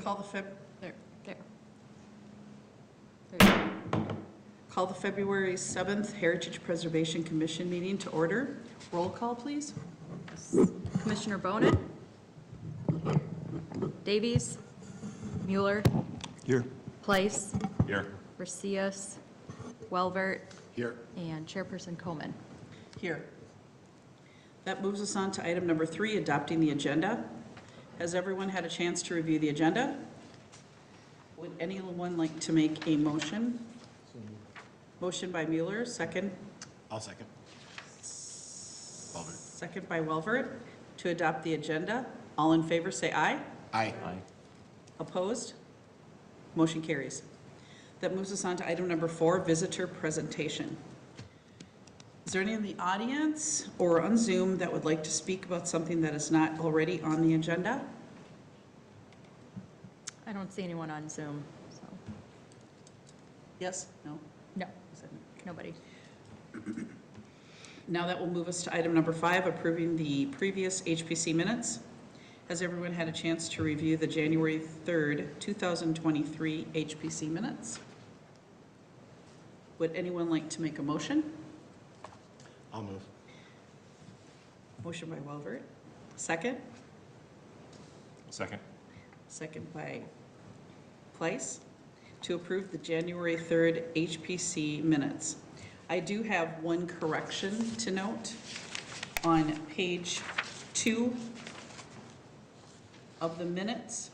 Call the There. Call the February 7th Heritage Preservation Commission meeting to order. Roll call, please. Commissioner Bonin? Davies? Mueller? Here. Place? Here. Racias? Welvert? Here. And Chairperson Coleman. Here. That moves us on to item number 3, adopting the agenda. Has everyone had a chance to review the agenda? Would anyone like to make a motion? Motion by Mueller, second. I'll second. Welvert. Second by Welvert, to adopt the agenda. All in favor, say aye. Aye. Opposed? Motion carries. That moves us on to item number 4, visitor presentation. Is there any in the audience or on Zoom that would like to speak about something that is not already on the agenda? I don't see anyone on Zoom, so, Yes? No? no, nobody. Now that will move us to item number 5, approving the previous HPC minutes. Has everyone had a chance to review the January 3rd, 2023 HPC minutes? Would anyone like to make a motion? I'll move. Motion by Welvert. Second? Second. Second by Place, to approve the January 3rd HPC minutes. I do have one correction to note. On page 2 of the minutes,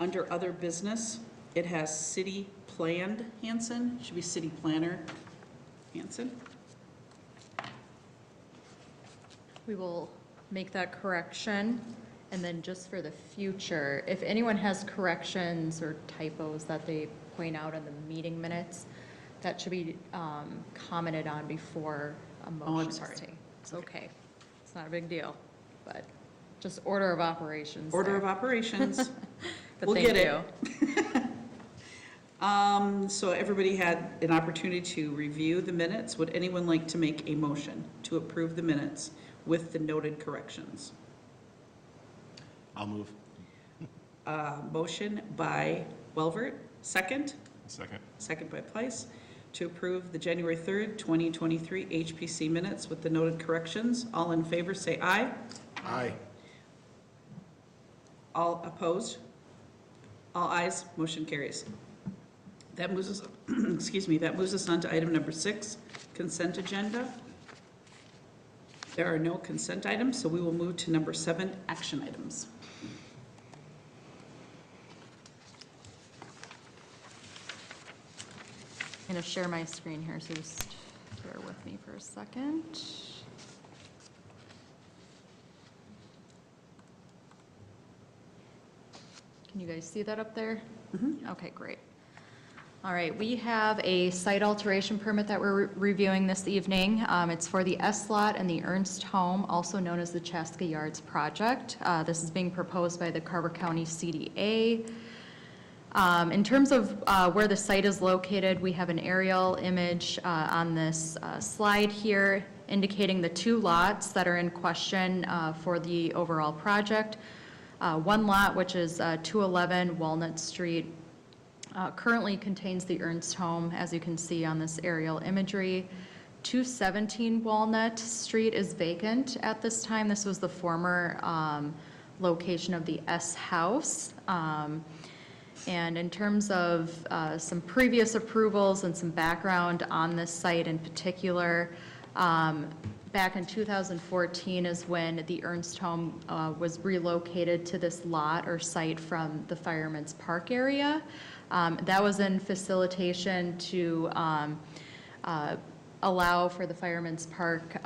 under other business, it has city planned Hanson. It should be city planner Hanson. We will make that correction, and then just for the future, if anyone has corrections or typos that they point out in the meeting minutes, that should be commented on before a motion. Oh, I'm is sorry. taken. It's okay. It's not a big deal, but just order of operations. Order there. of operations. But We'll thank get you. it. So everybody had an opportunity to review the minutes. Would anyone like to make a motion to approve the minutes with the noted corrections? I'll move. Motion by Welvert, second. Second. Second by Place, to approve the January 3rd, 2023 HPC minutes with the noted corrections. All in favor, say aye. Aye. All opposed? All ayes, motion carries. That moves us, excuse me, that moves us on to item number 6, consent agenda. There are no consent items, so we will move to number 7, action items. I'm going to share my screen here, so just bear with me for a second. Can you guys see that up there? Okay, great. All right, we have a site alteration permit that we're reviewing this evening. It's for the S lot and the Ernst home, also known as the Chaska Yards project. This is being proposed by the Carver County CDA. In terms of where the site is located, we have an aerial image on this slide here indicating the 2 lots that are in question for the overall project. One lot, which is 211 Walnut Street, currently contains the Ernst home, as you can see on this aerial imagery. 217 Walnut Street is vacant at this time. This was the former location of the S house. And in terms of some previous approvals and some background on this site in particular, back in 2014 is when the Ernst home was relocated to this lot or site from the Fireman's Park area. That was in facilitation to allow for the Fireman's Park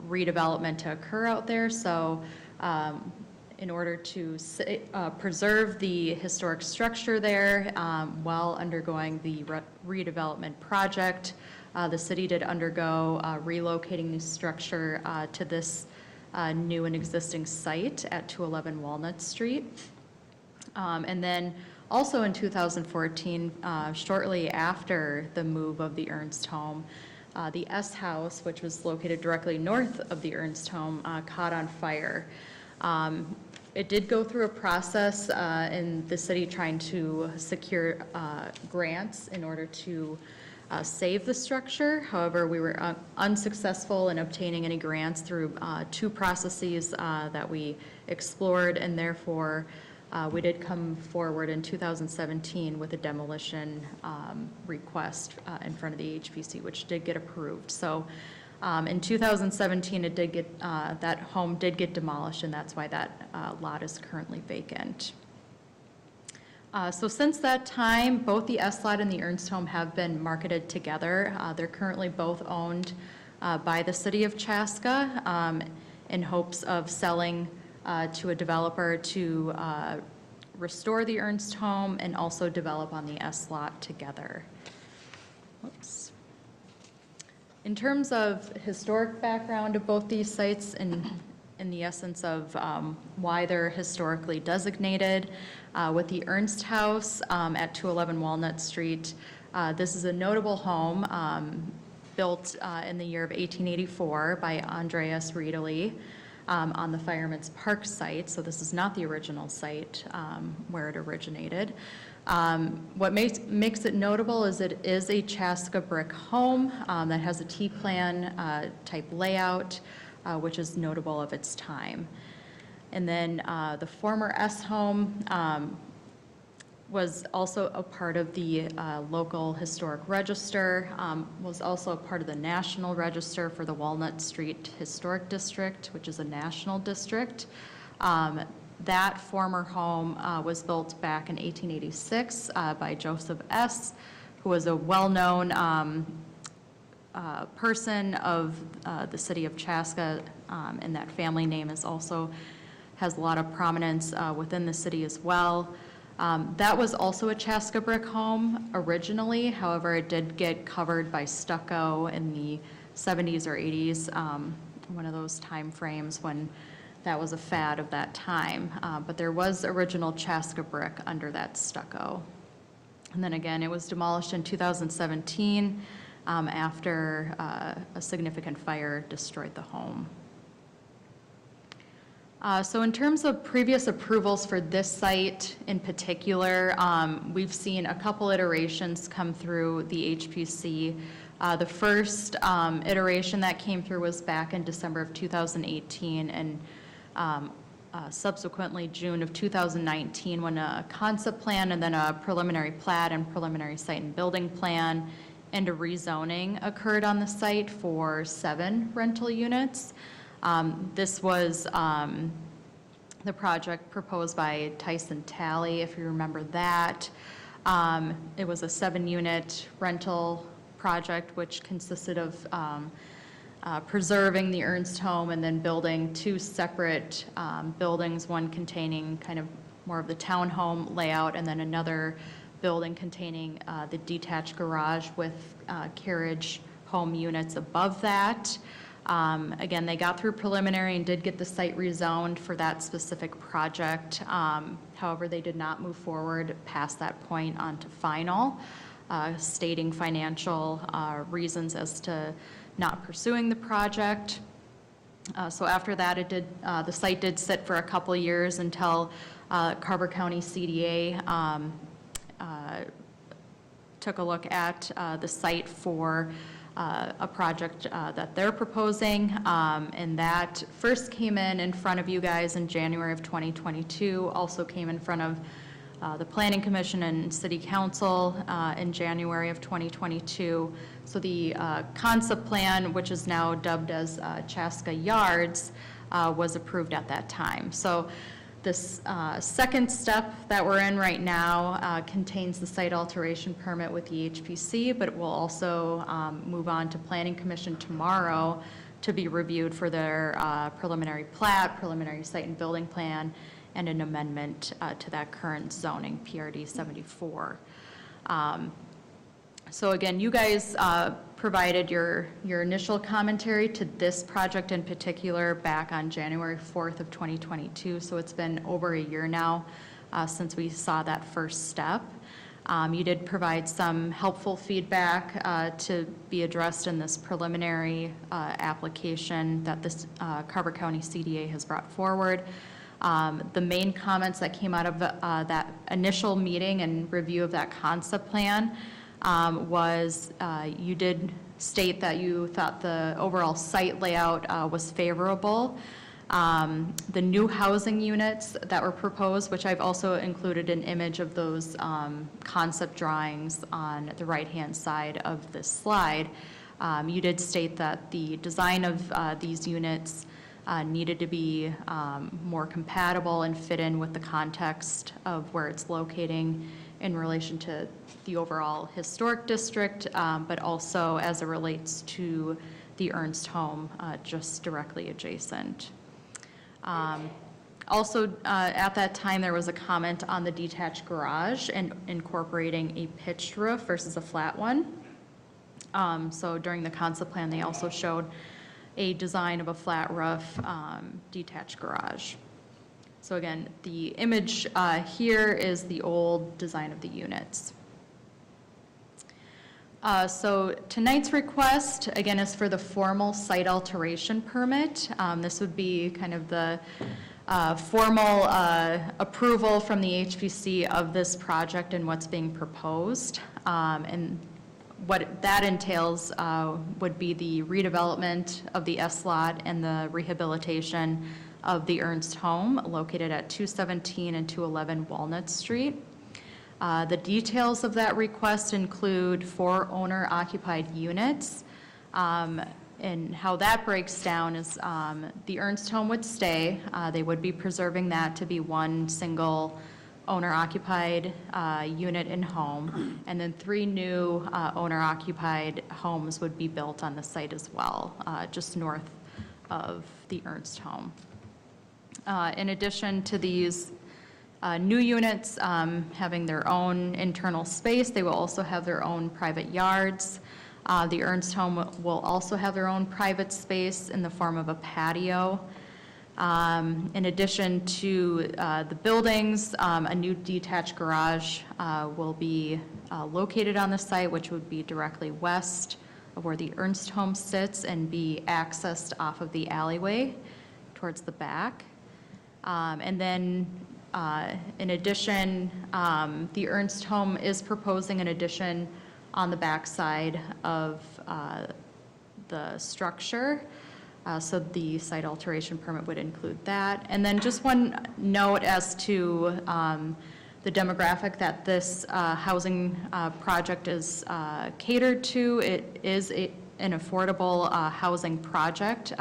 redevelopment to occur out there. So in order to preserve the historic structure there while undergoing the redevelopment project, the city did undergo relocating the structure to this new and existing site at 211 Walnut Street. And then also in 2014, shortly after the move of the Ernst home, the S house, which was located directly north of the Ernst home, caught on fire. It did go through a process in the city trying to secure grants in order to save the structure. However, we were unsuccessful in obtaining any grants through two processes that we explored, and therefore we did come forward in 2017 with a demolition request in front of the HPC, which did get approved. So in 2017, it did get, that home did get demolished, and that's why that lot is currently vacant. So since that time, both the S lot and the Ernst home have been marketed together. They're currently both owned by the city of Chaska in hopes of selling to a developer to restore the Ernst home and also develop on the S lot together. Whoops. In terms of historic background of both these sites and in the essence of why they're historically designated, with the Ernst House at 211 Walnut Street, this is a notable home built in the year of 1884 by Andreas Riedeli on the Fireman's Park site. So this is not the original site where it originated. What makes it notable is it is a Chaska brick home that has a T-plan type layout, which is notable of its time. And then the former S home was also a part of the local historic register, was also a part of the national register for the Walnut Street Historic District, which is a national district. That former home was built back in 1886 by Joseph S., who was a well-known person of the city of Chaska, and that family name is also has a lot of prominence within the city as well. That was also a Chaska brick home originally. However, it did get covered by stucco in the 70s or 80s, one of those time frames when that was a fad of that time. But there was original Chaska brick under that stucco. And then again, it was demolished in 2017 after a significant fire destroyed the home. So in terms of previous approvals for this site in particular, we've seen a couple iterations come through the HPC. The first iteration that came through was back in December of 2018, and subsequently June of 2019 when a concept plan and then a preliminary plat and preliminary site and building plan and a rezoning occurred on the site for 7 rental units. This was the project proposed by Tyson Talley, if you remember that. It was a 7-unit rental project which consisted of preserving the Ernst home and then building 2 separate buildings, one containing kind of more of the townhome layout and then another building containing the detached garage with carriage home units above that. Again, they got through preliminary and did get the site rezoned for that specific project. However, they did not move forward past that point onto final, stating financial reasons as to not pursuing the project. So after that, it did, the site did sit for a couple of years until Carver County CDA took a look at the site for a project that they're proposing, and that first came in front of you guys in January of 2022, also came in front of the Planning Commission and City Council in January of 2022. So the concept plan, which is now dubbed as Chaska Yards, was approved at that time. So this second step that we're in right now contains the site alteration permit with the HPC, but it will also move on to Planning Commission tomorrow to be reviewed for their preliminary plat, preliminary site and building plan, and an amendment to that current zoning, PRD 74. So again, you guys provided your initial commentary to this project in particular back on January 4th of 2022. So it's been over a year now since we saw that first step. You did provide some helpful feedback to be addressed in this preliminary application that this Carver County CDA has brought forward. The main comments that came out of that initial meeting and review of that concept plan was you did state that you thought the overall site layout was favorable. The new housing units that were proposed, which I've also included an image of those concept drawings on the right-hand side of this slide, you did state that the design of these units needed to be more compatible and fit in with the context of where it's locating in relation to the overall historic district, but also as it relates to the Ernst home just directly adjacent. Also, at that time, there was a comment on the detached garage and incorporating a pitched roof versus a flat one. So during the concept plan, they also showed a design of a flat roof detached garage. So again, the image here is the old design of the units. So tonight's request, again, is for the formal site alteration permit. This would be kind of the formal approval from the HPC of this project and what's being proposed. And what that entails would be the redevelopment of the S lot and the rehabilitation of the Ernst home located at 217 and 211 Walnut Street. The details of that request include 4 owner-occupied units. And how that breaks down is the Ernst home would stay. They would be preserving that to be one single owner-occupied unit and home. And then 3 new owner-occupied homes would be built on the site as well, just north of the Ernst home. In addition to these new units having their own internal space, they will also have their own private yards. The Ernst home will also have their own private space in the form of a patio. In addition to the buildings, a new detached garage will be located on the site, which would be directly west of where the Ernst home sits and be accessed off of the alleyway towards the back. And then in addition, the Ernst home is proposing an addition on the backside of the structure. So the site alteration permit would include that. And then just one note as to the demographic that this housing project is catered to. It is an affordable housing project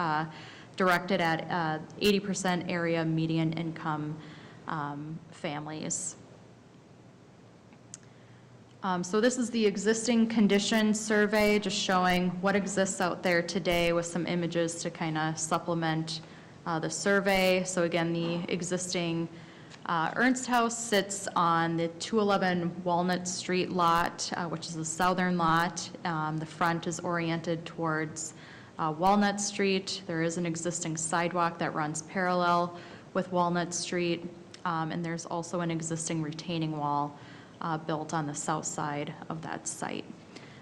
directed at 80% area median income families. So this is the existing condition survey, just showing what exists out there today with some images to kind of supplement the survey. So again, the existing Ernst house sits on the 211 Walnut Street lot, which is the southern lot. The front is oriented towards Walnut Street. There is an existing sidewalk that runs parallel with Walnut Street, and there's also an existing retaining wall built on the south side of that site.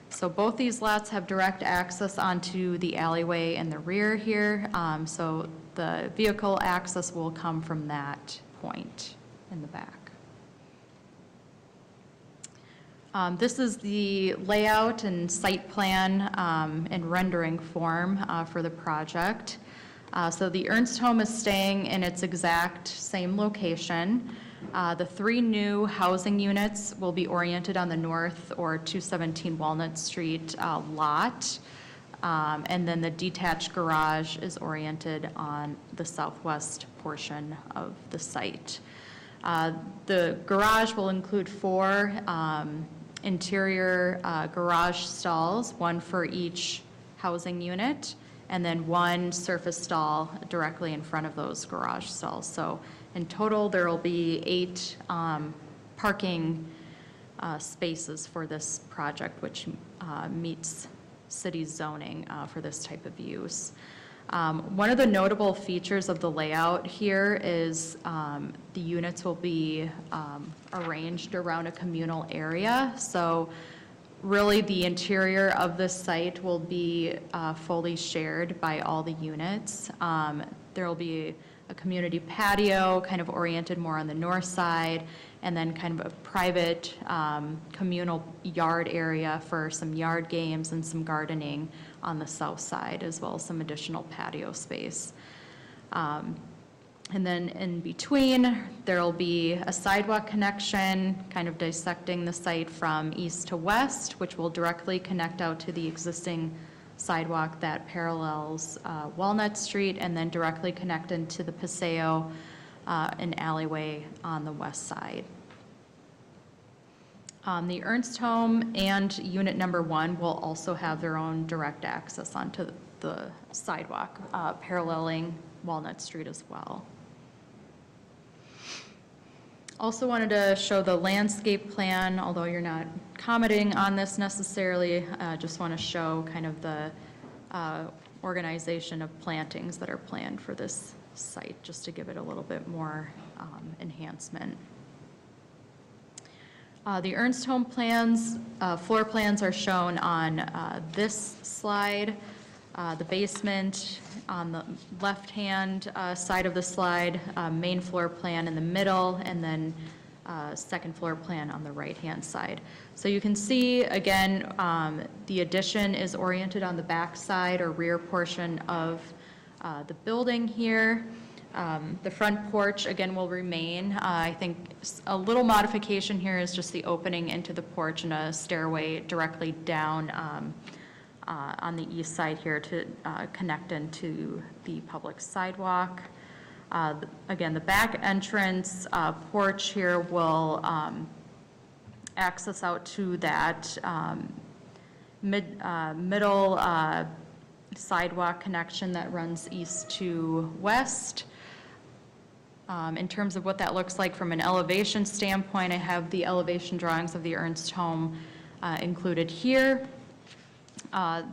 So both these lots have direct access onto the alleyway in the rear here, so the vehicle access will come from that point in the back. This is the layout and site plan and rendering form for the project. So the Ernst home is staying in its exact same location. The 3 new housing units will be oriented on the north or 217 Walnut Street lot. And then the detached garage is oriented on the southwest portion of the site. The garage will include 4 interior garage stalls, 1 for each housing unit, and then 1 surface stall directly in front of those garage stalls. So in total, there will be 8 parking spaces for this project, which meets city zoning for this type of use. One of the notable features of the layout here is the units will be arranged around a communal area. So really the interior of this site will be fully shared by all the units. There will be a community patio, kind of oriented more on the north side, and then kind of a private communal yard area for some yard games and some gardening on the south side, as well as some additional patio space. And then in between, there'll be a sidewalk connection, kind of dissecting the site from east to west, which will directly connect out to the existing sidewalk that parallels Walnut Street, and then directly connect into the Paseo an alleyway on the west side. The Ernst home and unit number 1 will also have their own direct access onto the sidewalk, paralleling Walnut Street as well. Also wanted to show the landscape plan, although you're not commenting on this necessarily, just want to show kind of the organization of plantings that are planned for this site, just to give it a little bit more enhancement. The Ernst home plans, floor plans are shown on this slide. The basement on the left-hand side of the slide, main floor plan in the middle, and then second floor plan on the right-hand side. So you can see, again, the addition is oriented on the back side or rear portion of the building here. The front porch, again, will remain. I think a little modification here is just the opening into the porch and a stairway directly down on the east side here to connect into the public sidewalk. Again, the back entrance porch here will access out to that middle sidewalk connection that runs east to west. In terms of what that looks like from an elevation standpoint, I have the elevation drawings of the Ernst home included here.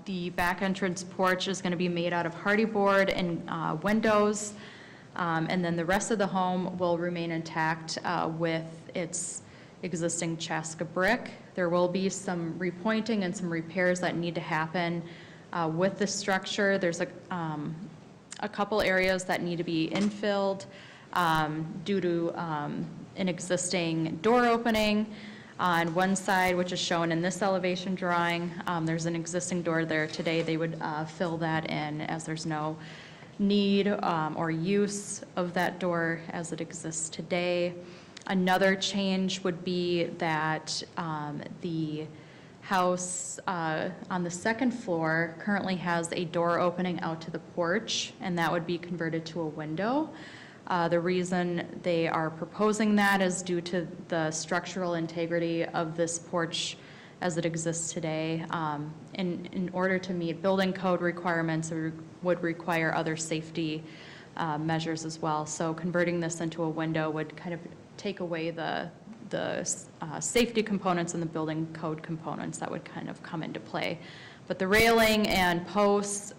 The back entrance porch is going to be made out of hardy board and windows, and then the rest of the home will remain intact with its existing Chaska brick. There will be some repointing and some repairs that need to happen with the structure. There's a couple areas that need to be infilled due to an existing door opening. On one side, which is shown in this elevation drawing, there's an existing door there today. They would fill that in, as there's no need or use of that door as it exists today. Another change would be that the house on the second floor currently has a door opening out to the porch, and that would be converted to a window. The reason they are proposing that is due to the structural integrity of this porch as it exists today. In order to meet building code requirements, it would require other safety measures as well. So converting this into a window would kind of take away the safety components and the building code components that would kind of come into play. But the railing and posts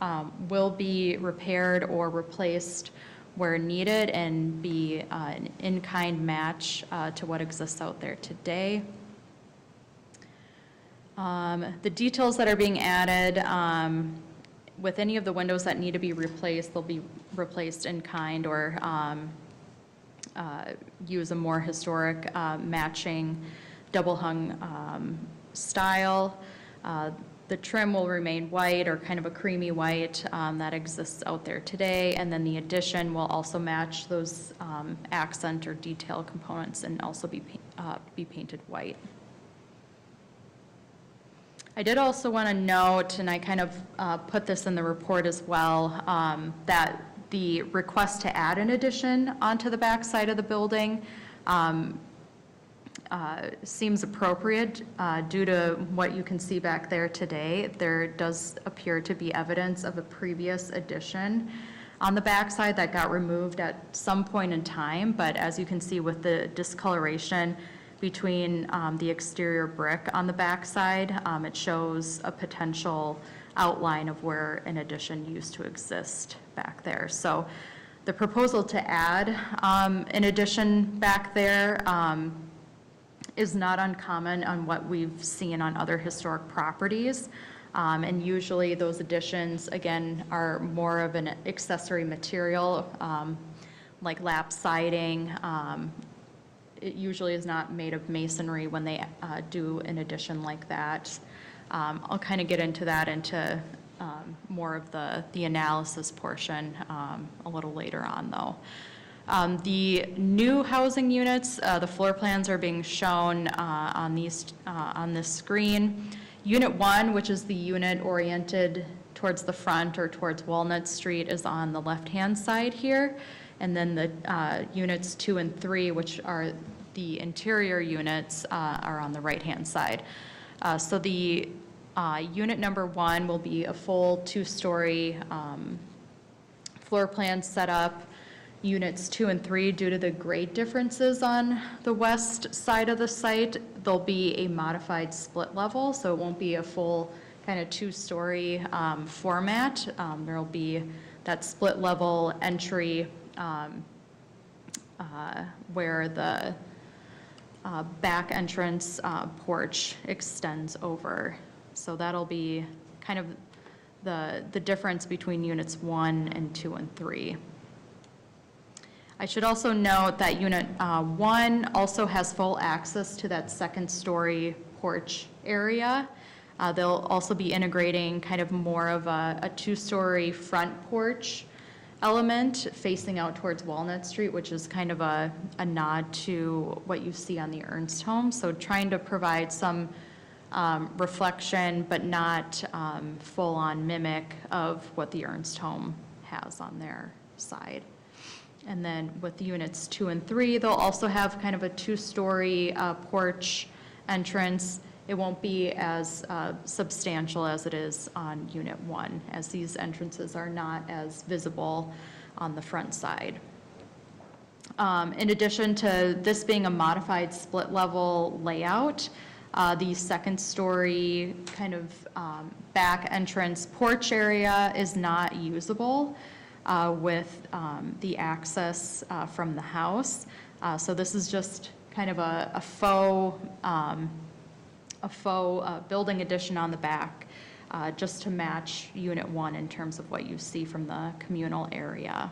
will be repaired or replaced where needed and be an in-kind match to what exists out there today. The details that are being added, with any of the windows that need to be replaced, they'll be replaced in kind or use a more historic matching double hung style. The trim will remain white or kind of a creamy white that exists out there today, and then the addition will also match those accent or detail components and also be painted white. I did also want to note, and I kind of put this in the report as well, that the request to add an addition onto the back side of the building seems appropriate due to what you can see back there today. There does appear to be evidence of a previous addition on the backside that got removed at some point in time, but as you can see with the discoloration between the exterior brick on the backside, it shows a potential outline of where an addition used to exist back there. So the proposal to add an addition back there is not uncommon on what we've seen on other historic properties. And usually those additions, again, are more of an accessory material, like lap siding. It usually is not made of masonry when they do an addition like that. I'll kind of get into that into more of the analysis portion a little later on, though. The new housing units, the floor plans are being shown on this screen. Unit 1, which is the unit oriented towards the front or towards Walnut Street, is on the left-hand side here. And then the units 2 and 3, which are the interior units, are on the right-hand side. So the unit number 1 will be a full 2-story floor plan setup. Units 2 and 3, due to the grade differences on the west side of the site, there'll be a modified split level, so it won't be a full kind of 2-story format. There'll be that split level entry where the back entrance porch extends over. So that'll be kind of the difference between units 1 and 2 and 3. I should also note that unit 1 also has full access to that 2nd-story porch area. They'll also be integrating kind of more of a 2-story front porch element facing out towards Walnut Street, which is kind of a nod to what you see on the Ernst home. So trying to provide some reflection, but not full-on mimic of what the Ernst home has on their side. And then with units 2 and 3, they'll also have kind of a 2-story porch entrance. It won't be as substantial as it is on unit 1, as these entrances are not as visible on the front side. In addition to this being a modified split level layout, the 2nd-story kind of back entrance porch area is not usable with the access from the house. So this is just kind of a faux building addition on the back, just to match unit 1 in terms of what you see from the communal area.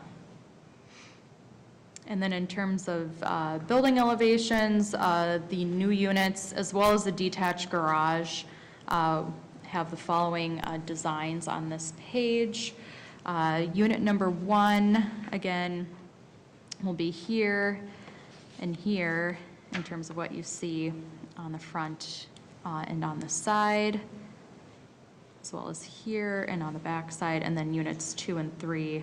And then in terms of building elevations, the new units, as well as the detached garage, have the following designs on this page. Unit number 1, again, will be here and here in terms of what you see on the front and on the side, as well as here and on the back side. And then units 2 and 3,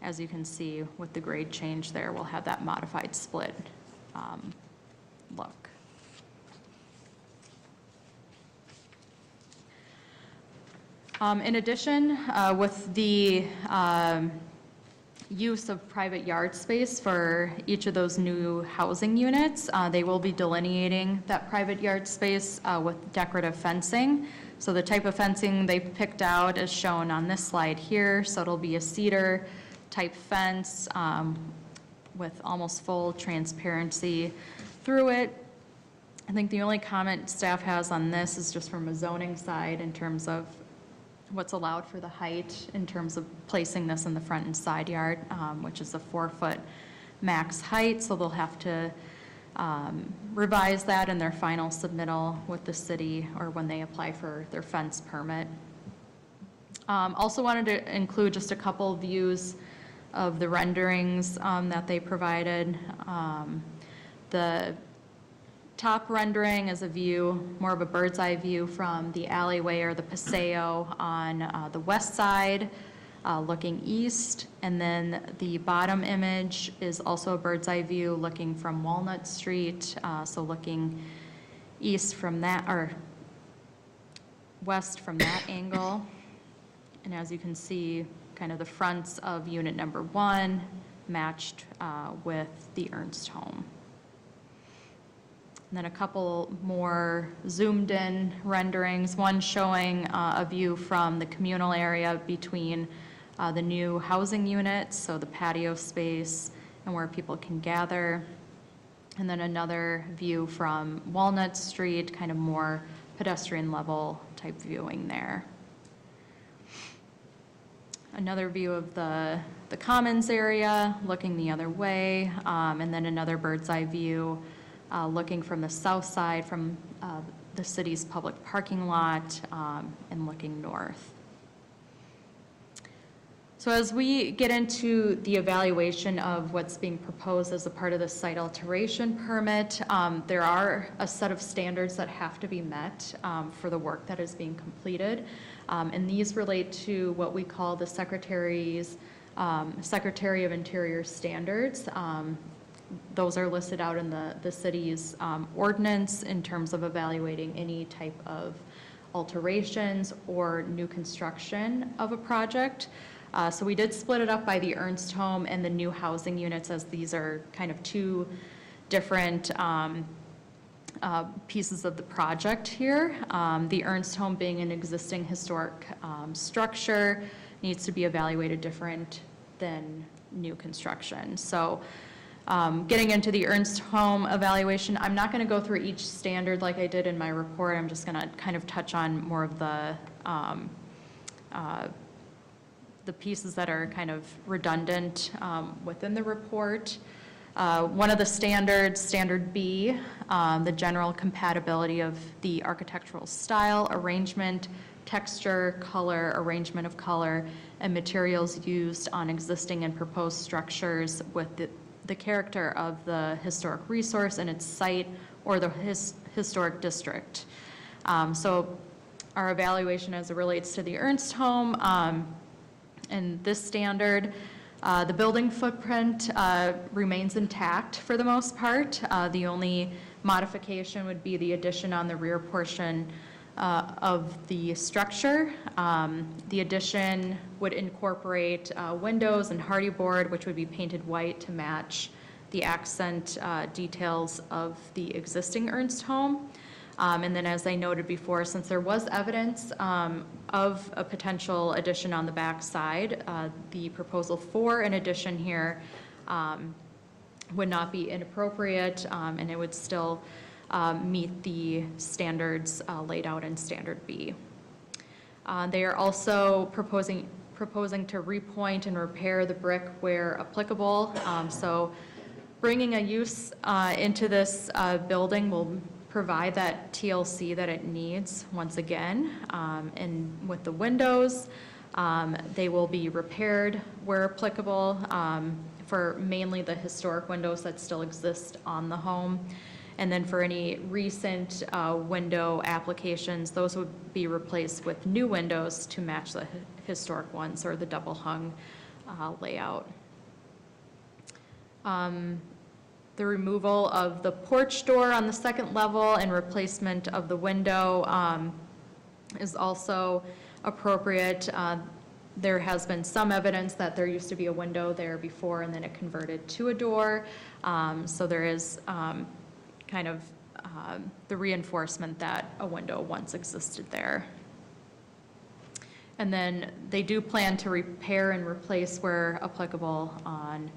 as you can see with the grade change there, will have that modified split look. In addition, with the use of private yard space for each of those new housing units, they will be delineating that private yard space with decorative fencing. So the type of fencing they picked out is shown on this slide here. So it'll be a cedar type fence with almost full transparency through it. I think the only comment staff has on this is just from a zoning side in terms of what's allowed for the height in terms of placing this in the front and side yard, which is a 4-foot max height. So they'll have to revise that in their final submittal with the city or when they apply for their fence permit. Also wanted to include just a couple views of the renderings that they provided. The top rendering is a view, more of a bird's eye view from the alleyway or the paseo on the west side, looking east. And then the bottom image is also a bird's eye view looking from Walnut Street, so looking east from that, or west from that angle. And as you can see, kind of the fronts of unit number 1 matched with the Ernst home. And then a couple more zoomed in renderings, one showing a view from the communal area between the new housing units, so the patio space and where people can gather. And then another view from Walnut Street, kind of more pedestrian level type viewing there. Another view of the commons area, looking the other way, and then another bird's eye view, looking from the south side from the city's public parking lot, and looking north. So as we get into the evaluation of what's being proposed as a part of the site alteration permit, there are a set of standards that have to be met for the work that is being completed. And these relate to what we call the Secretary of Interior standards. Those are listed out in the city's ordinance in terms of evaluating any type of alterations or new construction of a project. So we did split it up by the Ernst home and the new housing units, as these are kind of two different pieces of the project here. The Ernst home, being an existing historic structure, needs to be evaluated different than new construction. So getting into the Ernst home evaluation, I'm not going to go through each standard like I did in my report. I'm just going to kind of touch on more of the pieces that are kind of redundant within the report. One of the standards, Standard B, the general compatibility of the architectural style, arrangement, texture, color, arrangement of color, and materials used on existing and proposed structures with the character of the historic resource and its site or the historic district. So our evaluation as it relates to the Ernst home, and this standard, the building footprint remains intact for the most part. The only modification would be the addition on the rear portion of the structure. The addition would incorporate windows and hardy board, which would be painted white to match the accent details of the existing Ernst home. And then, as I noted before, since there was evidence of a potential addition on the back side, the proposal for an addition here would not be inappropriate, and it would still meet the standards laid out in Standard B. They are also proposing to repoint and repair the brick where applicable. So bringing a use into this building will provide that TLC that it needs once again. And with the windows, they will be repaired where applicable for mainly the historic windows that still exist on the home. And then for any recent window applications, those would be replaced with new windows to match the historic ones or the double hung layout. The removal of the porch door on the second level and replacement of the window is also appropriate. There has been some evidence that there used to be a window there before and then it converted to a door. So there is kind of the reinforcement that a window once existed there. And then they do plan to repair and replace where applicable on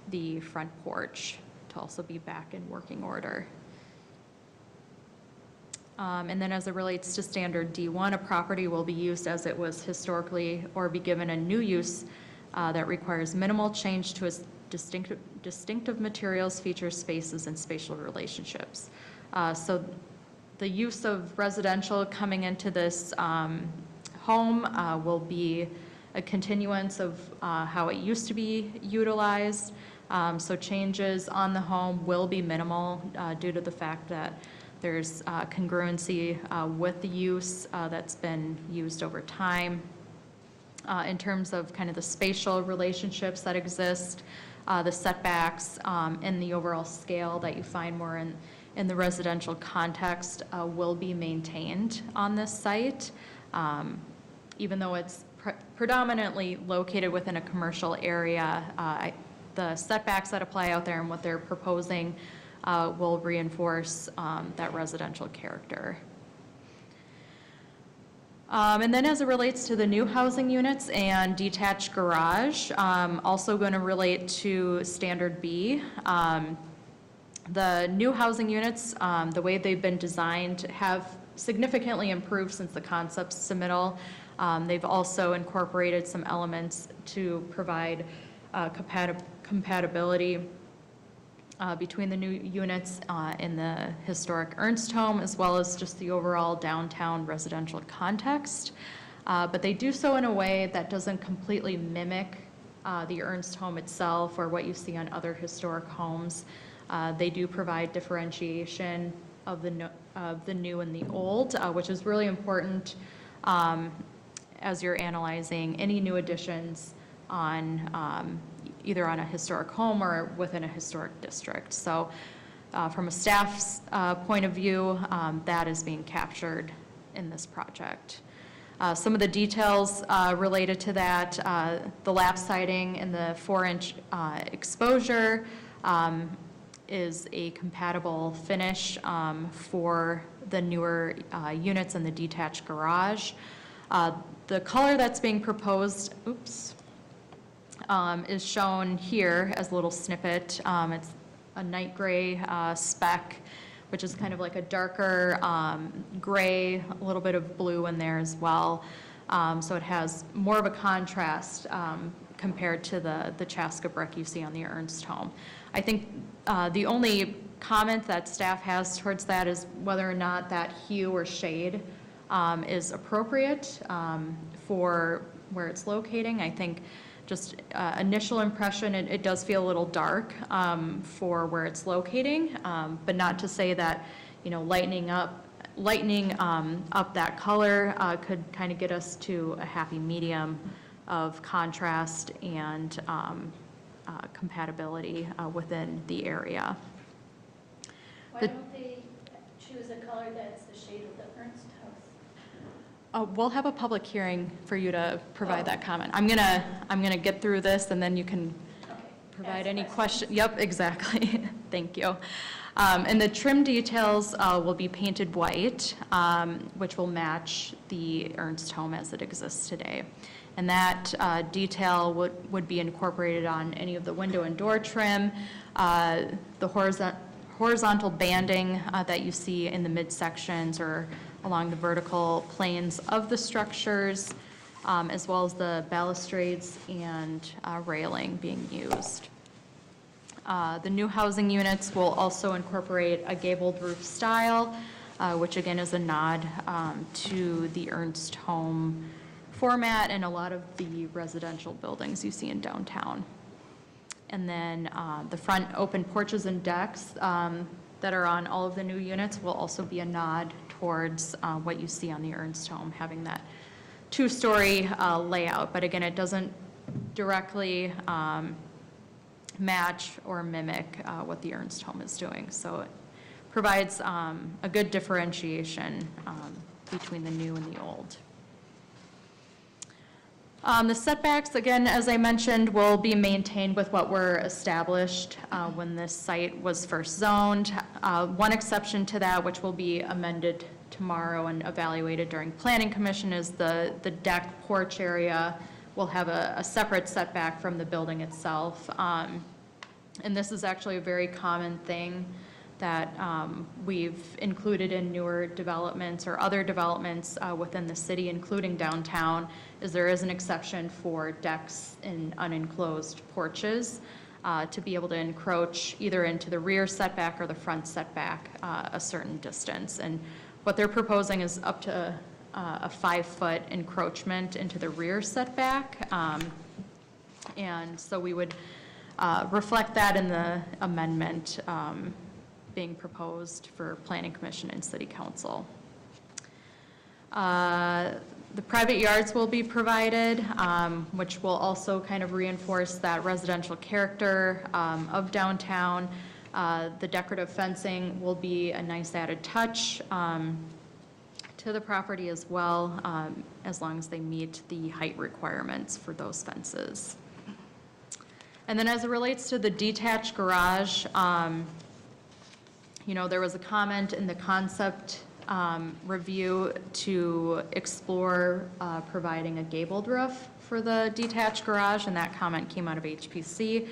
the front porch to also be back in working order. And then as it relates to Standard D1, a property will be used as it was historically or be given a new use that requires minimal change to its distinctive materials, features, spaces, and spatial relationships. So the use of residential coming into this home will be a continuance of how it used to be utilized. So changes on the home will be minimal due to the fact that there's congruency with the use that's been used over time. In terms of kind of the spatial relationships that exist, the setbacks and the overall scale that you find more in the residential context will be maintained on this site. Even though it's predominantly located within a commercial area, the setbacks that apply out there and what they're proposing will reinforce that residential character. And then as it relates to the new housing units and detached garage, also going to relate to Standard B. The new housing units, the way they've been designed, have significantly improved since the concept submittal. They've also incorporated some elements to provide compatibility between the new units in the historic Ernst home, as well as just the overall downtown residential context. But they do so in a way that doesn't completely mimic the Ernst home itself or what you see on other historic homes. They do provide differentiation of the new and the old, which is really important as you're analyzing any new additions on either on a historic home or within a historic district. So from a staff's point of view, that is being captured in this project. Some of the details related to that, the lap siding and the 4-inch exposure is a compatible finish for the newer units in the detached garage. The color that's being proposed, is shown here as a little snippet. It's a night gray spec, which is kind of like a darker gray, a little bit of blue in there as well. So it has more of a contrast compared to the Chaska brick you see on the Ernst home. I think the only comment that staff has towards that is whether or not that hue or shade is appropriate for where it's locating. I think just initial impression, it does feel a little dark for where it's locating, but not to say that, you know, lightening up that color could kind of get us to a happy medium of contrast and compatibility within the area. Why don't they choose a color that's the shade of the Ernst house? We'll have a public hearing for you to provide that comment. I'm gonna get through this, and then you can provide any question. Yep, exactly. Thank you. And the trim details will be painted white, which will match the Ernst home as it exists today. And that detail would be incorporated on any of the window and door trim, the horizontal banding that you see in the midsections or along the vertical planes of the structures, as well as the balustrades and railing being used. The new housing units will also incorporate a gabled roof style, which again is a nod to the Ernst home format and a lot of the residential buildings you see in downtown. And then the front open porches and decks that are on all of the new units will also be a nod towards what you see on the Ernst home, having that two-story layout. But again, it doesn't directly match or mimic what the Ernst home is doing. So it provides a good differentiation between the new and the old. The setbacks, again, as I mentioned, will be maintained with what were established when this site was first zoned. One exception to that, which will be amended tomorrow and evaluated during Planning Commission, is the deck porch area will have a separate setback from the building itself. And this is actually a very common thing that we've included in newer developments or other developments within the city, including downtown, is there is an exception for decks and unenclosed porches to be able to encroach either into the rear setback or the front setback a certain distance. And what they're proposing is up to a 5-foot encroachment into the rear setback. And so we would reflect that in the amendment being proposed for Planning Commission and City Council. The private yards will be provided, which will also kind of reinforce that residential character of downtown. The decorative fencing will be a nice added touch to the property as well, as long as they meet the height requirements for those fences. And then as it relates to the detached garage, you know, there was a comment in the concept review to explore providing a gabled roof for the detached garage, and that comment came out of HPC.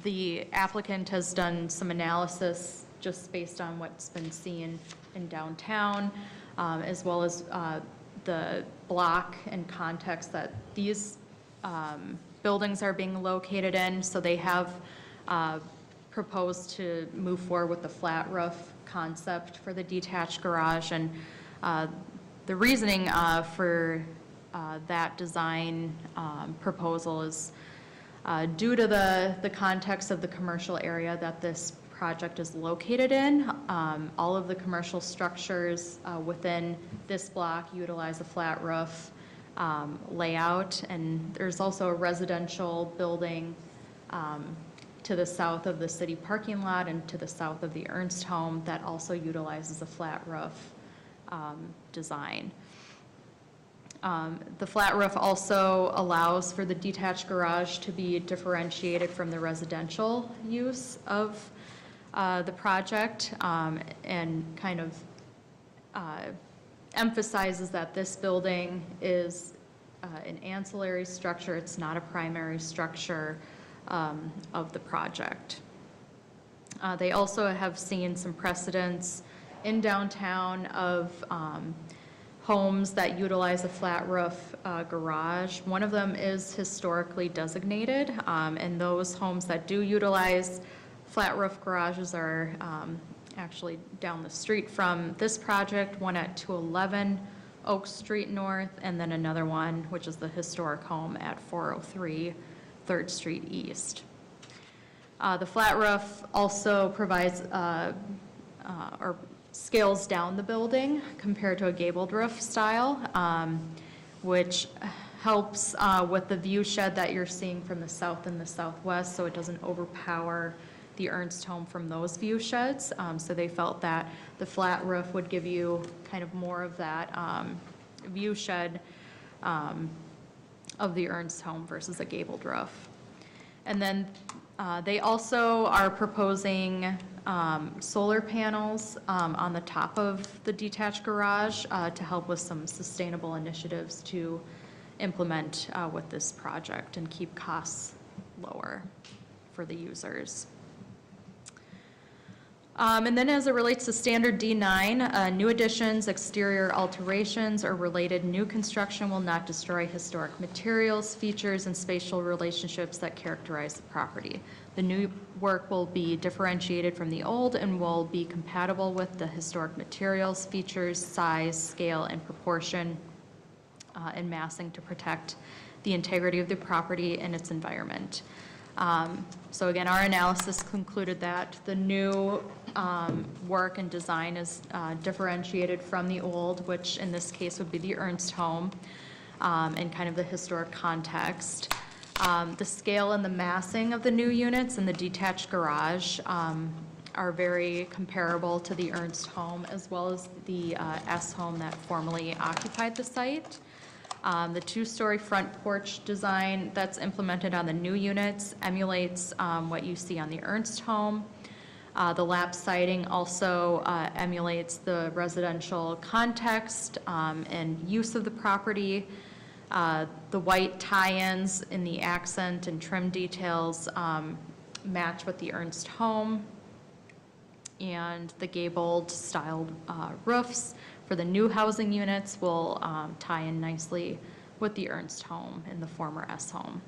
The applicant has done some analysis just based on what's been seen in downtown, as well as the block and context that these buildings are being located in. So they have proposed to move forward with the flat roof concept for the detached garage. And the reasoning for that design proposal is due to the context of the commercial area that this project is located in. All of the commercial structures within this block utilize a flat roof layout, and there's also a residential building to the south of the city parking lot and to the south of the Ernst home that also utilizes a flat roof design. The flat roof also allows for the detached garage to be differentiated from the residential use of the project, and kind of emphasizes that this building is an ancillary structure. It's not a primary structure of the project. They also have seen some precedents in downtown of homes that utilize a flat roof garage. One of them is historically designated, and those homes that do utilize flat roof garages are actually down the street from this project, one at 211 Oak Street North, and then another one, which is the historic home at 403 3rd Street East. The flat roof also provides or scales down the building compared to a gabled roof style, which helps with the view shed that you're seeing from the south and the southwest, so it doesn't overpower the Ernst home from those view sheds. So they felt that the flat roof would give you kind of more of that view shed of the Ernst home versus a gabled roof. And then they also are proposing solar panels on the top of the detached garage to help with some sustainable initiatives to implement with this project and keep costs lower for the users. And then as it relates to standard D9, new additions, exterior alterations, or related new construction will not destroy historic materials, features, and spatial relationships that characterize the property. The new work will be differentiated from the old and will be compatible with the historic materials, features, size, scale, and proportion, and massing to protect the integrity of the property and its environment. So again, our analysis concluded that the new work and design is differentiated from the old, which in this case would be the Ernst home, and kind of the historic context. The scale and the massing of the new units in the detached garage are very comparable to the Ernst home as well as the S home that formerly occupied the site. The two-story front porch design that's implemented on the new units emulates what you see on the Ernst home. The lap siding also emulates the residential context and use of the property. The white tie-ins in the accent and trim details match with the Ernst home. And the gabled styled roofs for the new housing units will tie in nicely with the Ernst home and the former S home.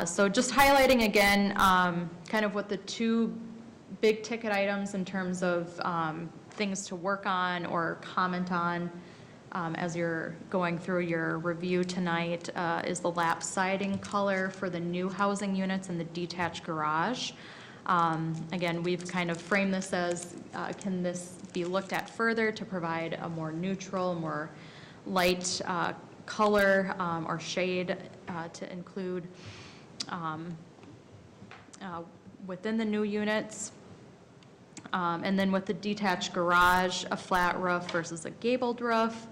So just highlighting again kind of what the two big ticket items in terms of things to work on or comment on as you're going through your review tonight is the lap siding color for the new housing units and the detached garage. Again, we've kind of framed this as, can this be looked at further to provide a more neutral, more light color or shade to include within the new units. And then with the detached garage, a flat roof versus a gabled roof,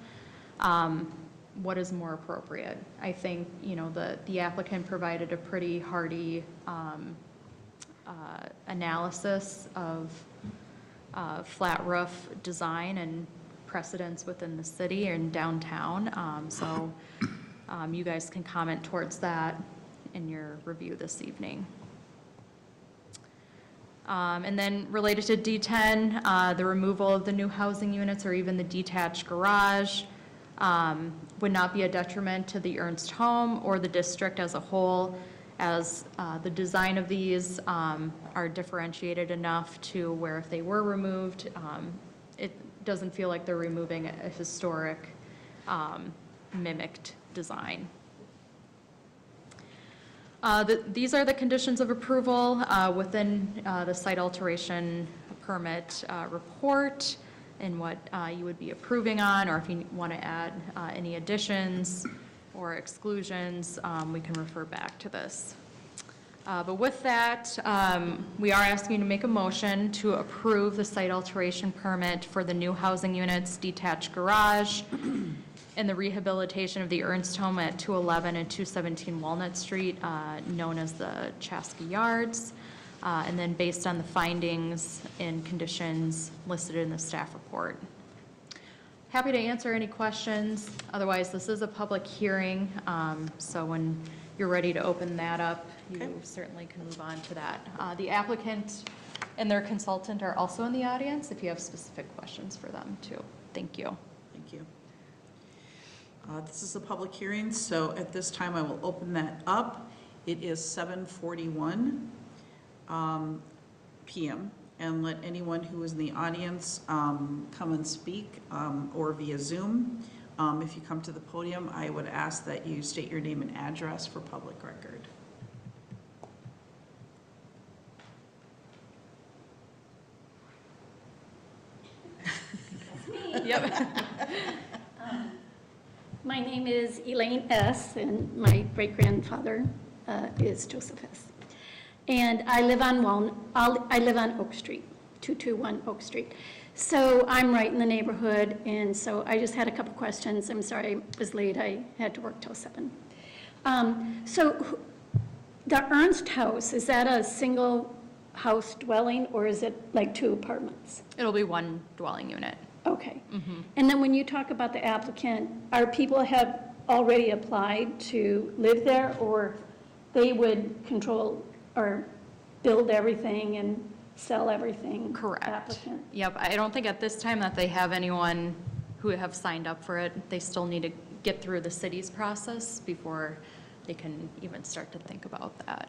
what is more appropriate? I think, you know, the applicant provided a pretty hearty analysis of flat roof design and precedents within the city and downtown. So you guys can comment towards that in your review this evening. And then related to D10, the removal of the new housing units or even the detached garage would not be a detriment to the Ernst home or the district as a whole, as the design of these are differentiated enough to where if they were removed, it doesn't feel like they're removing a historic mimicked design. These are the conditions of approval within the site alteration permit report and what you would be approving on, or if you want to add any additions or exclusions, we can refer back to this. But with that, we are asking you to make a motion to approve the site alteration permit for the new housing units, detached garage, and the rehabilitation of the Ernst home at 211 and 217 Walnut Street, known as the Chaska Yards. And then based on the findings and conditions listed in the staff report. Happy to answer any questions. Otherwise, this is a public hearing, so when you're ready to open that up, Okay. you certainly can move on to that. The applicant and their consultant are also in the audience if you have specific questions for them too. Thank you. Thank you. This is a public hearing, so at this time I will open that up. It is 7:41 p.m. and let anyone who is in the audience come and speak or via Zoom. If you come to the podium, I would ask that you state your name and address for public record. Yep. My name is Elaine S., and my great-grandfather is Joseph S. And I live on Oak Street, 221 Oak Street. So I'm right in the neighborhood, and so I just had a couple questions. I'm sorry I was late. I had to work till 7. So the Ernst house, is that a single house dwelling, or is it like 2 apartments? It'll be one dwelling unit. Okay. And then when you talk about the applicant, are people have already applied to live there, or they would control or build everything and sell everything? Correct. Applicant? Yep, I don't think at this time that they have anyone who have signed up for it. They still need to get through the city's process before they can even start to think about that.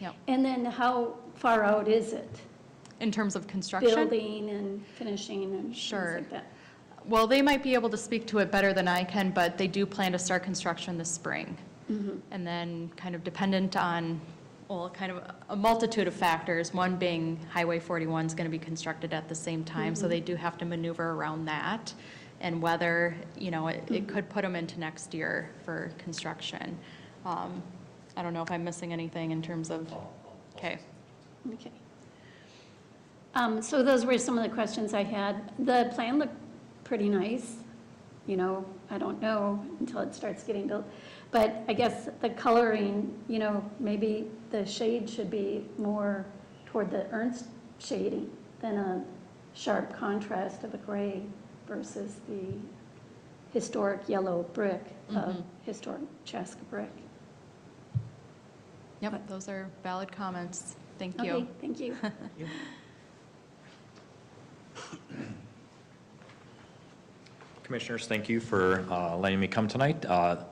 Yep. And then how far out is it? In terms of construction? Building and finishing and things Sure. like that? Well, they might be able to speak to it better than I can, but they do plan to start construction this spring. And then kind of dependent on, well, kind of a multitude of factors, one being Highway 41 is going to be constructed at the same time, so they do have to maneuver around that. And whether, you know, it could put them into next year for construction. I don't know if I'm missing anything in terms of, okay. Okay. So those were some of the questions I had. The plan looked pretty nice. You know, I don't know until it starts getting built. But I guess the coloring, you know, maybe the shade should be more toward the Ernst shading than a sharp contrast of a gray versus the historic yellow brick of historic Chaska brick. Yep, those are valid comments. Thank you. Okay, thank you. Commissioners, thank you for letting me come tonight.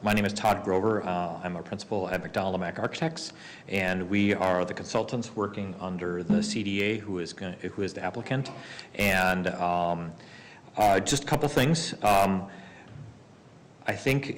My name is Todd Grover. I'm a principal at McDonald & Mack Architects, and we are the consultants working under the CDA, who is the applicant. And just a couple things. I think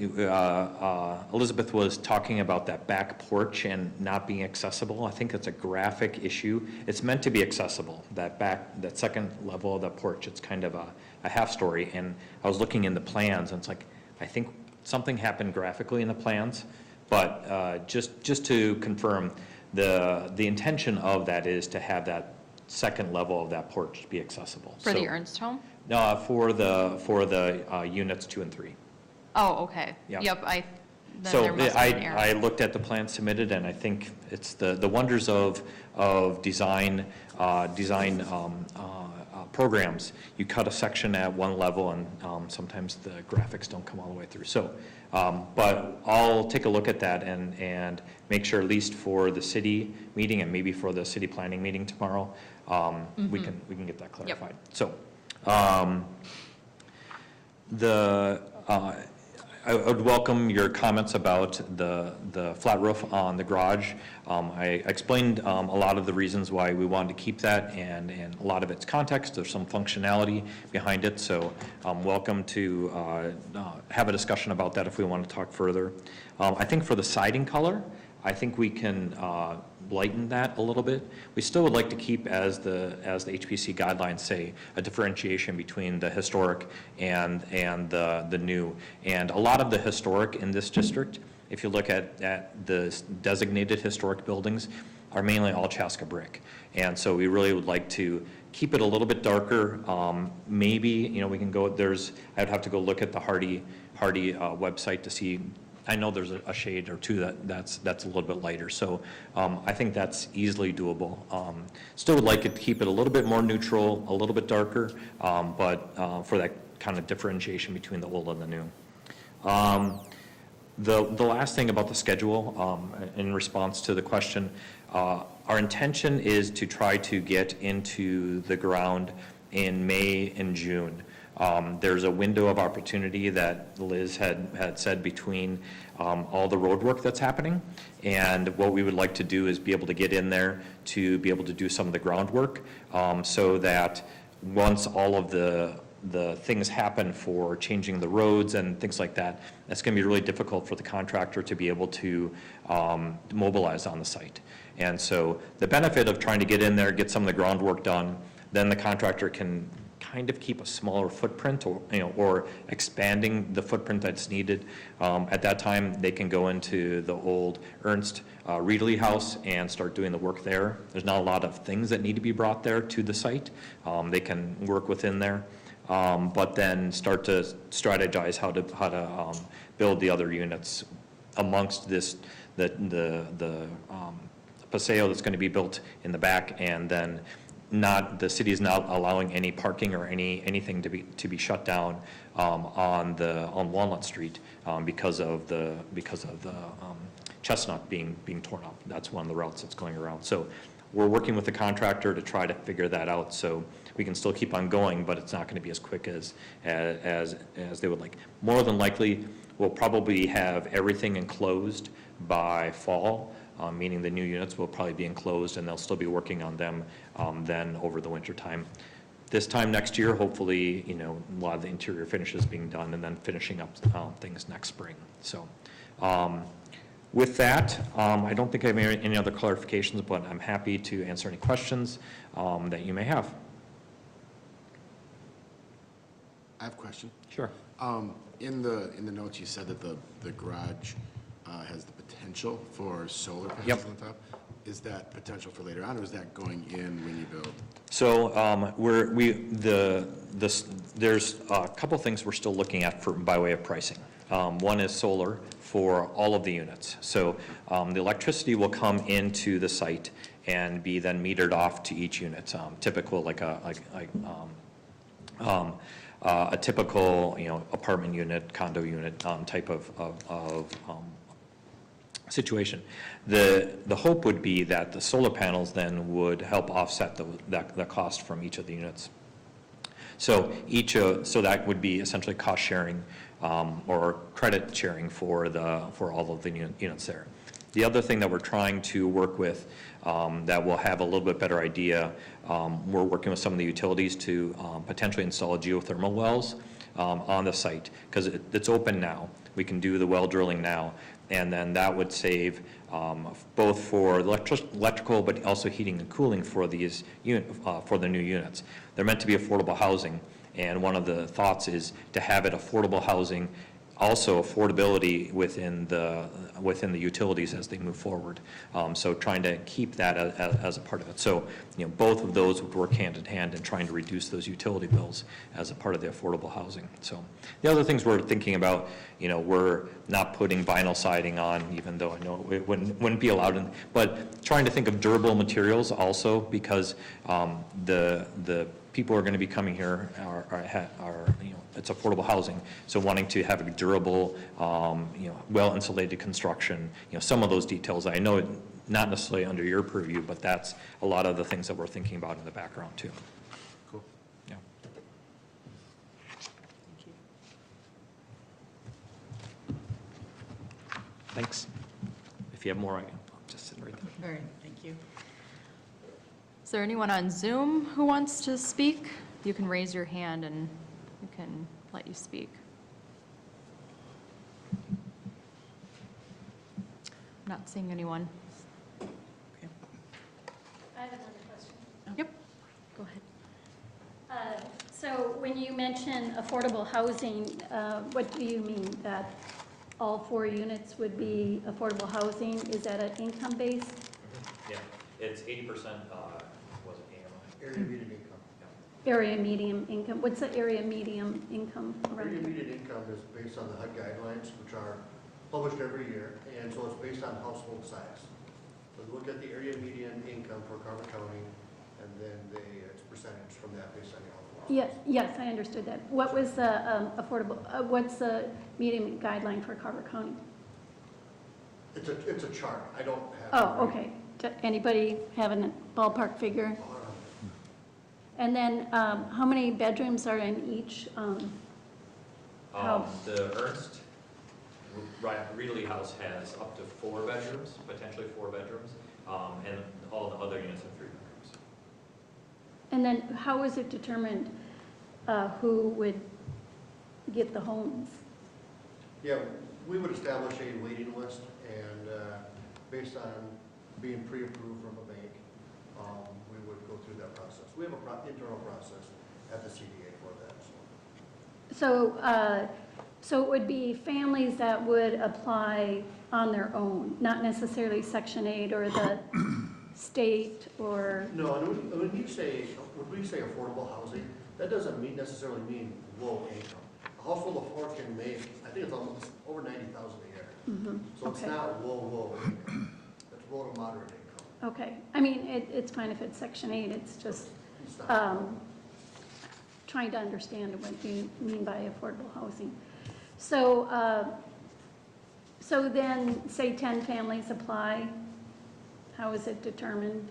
Elizabeth was talking about that back porch and not being accessible. I think that's a graphic issue. It's meant to be accessible, that second level of the porch. It's kind of a half story. And I was looking in the plans, and it's like, I think something happened graphically in the plans. But just to confirm, the intention of that is to have that second level of that porch be accessible. For the Ernst home? No, for the units 2 and 3. Oh, okay. Yeah. Yep, then So there must be an error. I looked at the plan submitted, and I think it's the wonders of design programs. You cut a section at one level, and sometimes the graphics don't come all the way through. So, but I'll take a look at that and make sure, at least for the city meeting and maybe for the city planning meeting tomorrow, we can get that clarified. So, I would welcome your comments about the flat roof on the garage. I explained a lot of the reasons why we wanted to keep that, and a lot of its context. There's some functionality behind it, so welcome to have a discussion about that if we want to talk further. I think for the siding color, I think we can lighten that a little bit. We still would like to keep, as the HPC guidelines say, a differentiation between the historic and the new. And a lot of the historic in this district, if you look at the designated historic buildings, are mainly all Chaska brick. And so we really would like to keep it a little bit darker. Maybe, we can go, I'd have to go look at the Hardy website to see. I know there's a shade or two that's a little bit lighter, so I think that's easily doable. Still would like it to keep it a little bit more neutral, a little bit darker, but for that kind of differentiation between the old and the new. The last thing about the schedule, in response to the question, our intention is to try to get into the ground in May and June. There's a window of opportunity that Liz had said between all the road work that's happening, and what we would like to do is be able to get in there to be able to do some of the groundwork, so that once all of the things happen for changing the roads and things like that, it's going to be really difficult for the contractor to be able to mobilize on the site. And so the benefit of trying to get in there, get some of the groundwork done, then the contractor can kind of keep a smaller footprint, or expanding the footprint that's needed. At that time, they can go into the old Ernst Reedley house and start doing the work there. There's not a lot of things that need to be brought there to the site. They can work within there, but then start to strategize how to build the other units amongst this, the paseo that's going to be built in the back, and then the city is not allowing any parking or anything to be shut down on Walnut Street because of the Chestnut being torn up. That's one of the routes that's going around. So we're working with the contractor to try to figure that out, so we can still keep on going, but it's not going to be as quick as they would like. More than likely, we'll probably have everything enclosed by fall. Meaning the new units will probably be enclosed, and they'll still be working on them then over the winter time. This time next year, hopefully, a lot of the interior finishes being done, and then finishing up things next spring. So with that, I don't think I have any other clarifications, but I'm happy to answer any questions that you may have. I have a question. Sure. In the notes, you said that the garage has the potential for solar panels on top. Is that potential for later on, or is that going in when you build? So there's a couple things we're still looking at by way of pricing. One is solar for all of the units. So the electricity will come into the site and be then metered off to each unit. Typical like a typical apartment unit, condo unit type of situation. The hope would be that the solar panels then would help offset the cost from each of the units. So so that would be essentially cost sharing or credit sharing for all of the units there. The other thing that we're trying to work with that we'll have a little bit better idea, we're working with some of the utilities to potentially install geothermal wells on the site, because it's open now. We can do the well drilling now, and then that would save both for electrical, but also heating and cooling for these for the new units. They're meant to be affordable housing, and one of the thoughts is to have it affordable housing, also affordability within the utilities as they move forward. So trying to keep that as a part of it. So both of those would work hand in hand in trying to reduce those utility bills as a part of the affordable housing. So the other things we're thinking about, we're not putting vinyl siding on, even though I know it wouldn't be allowed, but trying to think of durable materials also, because the people who are going to be coming here are it's affordable housing, so wanting to have a durable, well-insulated construction, some of those details, I know not necessarily under your purview, but that's a lot of the things that we're thinking about in the background too. Cool. Yeah. Thanks. If you have more, I'm just sitting right there. All right, thank you. Is there anyone on Zoom who wants to speak? You can raise your hand and we can let you speak. Not seeing anyone. Okay. I have another question. Yep, go ahead. So when you mention affordable housing, what do you mean? That all 4 units would be affordable housing? Is that an income base? Yeah, it's 80%, was it AMI? Area median income. Area medium income? What's the area medium income around Area here? median income is based on the HUD guidelines, which are published every year, and so it's based on household size. So look at the area median income for Carver County, and then it's percentage from that based on the household. Yes, I understood that. What was the affordable, what's the medium guideline for Carver County? It's a chart, I don't have. Oh, okay. Anybody have a ballpark figure? And then, how many bedrooms are in each house? The Ernst Reedley House has up to 4 bedrooms, potentially 4 bedrooms, and all the other units have 3 bedrooms. And then how is it determined who would get the homes? Yeah, we would establish a waiting list, and based on being pre-approved from a bank, we would go through that process. We have an internal process at the CDA for that, so. So it would be families that would apply on their own, not necessarily Section 8 or the state or, No, and when we say affordable housing, that doesn't necessarily mean low income. A household of 4 can make, I think it's almost over 90,000 a year. So it's okay. not low income. It's low to moderate income. Okay. I mean, it's fine if it's Section 8, it's just It's not- trying to understand what you mean by affordable housing. So, so then, say 10 families apply, how is it determined?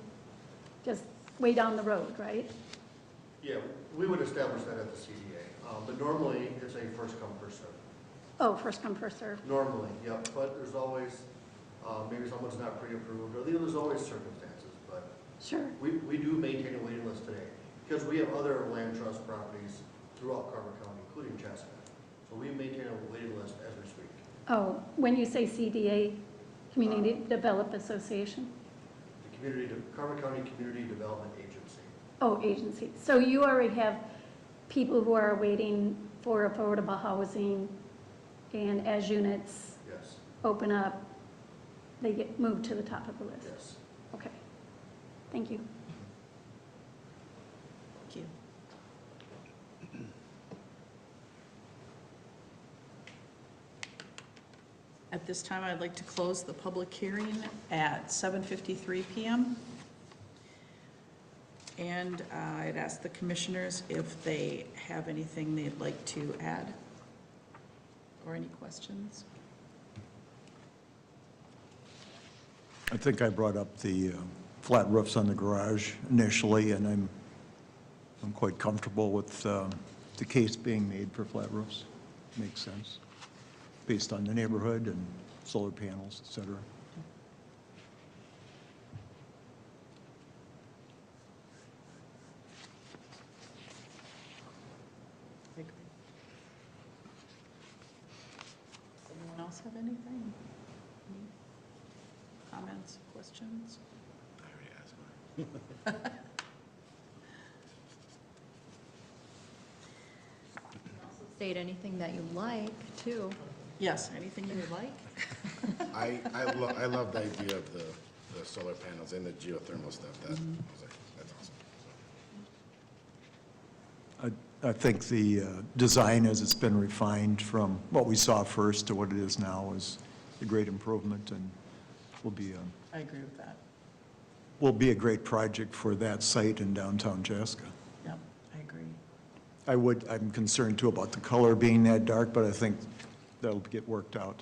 Just way down the road, right? Yeah, we would establish that at the CDA. But normally, it's a first come, first served. Oh, first come, first served. Normally, yep, but there's always, maybe someone's not pre-approved, or there's always circumstances, but Sure. we do maintain a waiting list today, because we have other land trust properties throughout Carver County, including Chaska. So we maintain a waiting list as we speak. Oh, when you say CDA, Community Development Association? The Carver County Community Development Agency. Oh, agency. So you already have people who are waiting for affordable housing, and as units Yes, open up, they get moved to the top of the list? yes. Okay. Thank you. Thank you. At this time, I'd like to close the public hearing at 7:53 PM. And I'd ask the commissioners if they have anything they'd like to add or any questions. I think I brought up the flat roofs on the garage initially, and I'm quite comfortable with the case being made for flat roofs. Makes sense, based on the neighborhood and solar panels, et cetera. I agree. Does anyone else have anything? Any comments, questions? I already asked mine. State anything that you like, too. Yes, anything you would like? I love the idea of the solar panels and the geothermal stuff. That, I was like, that's awesome. I think the design as it's been refined from what we saw first to what it is now is a great improvement, and I agree with that. will be a great project for that site in downtown Chaska. Yep, I agree. I'm concerned too about the color being that dark, but I think that'll get worked out.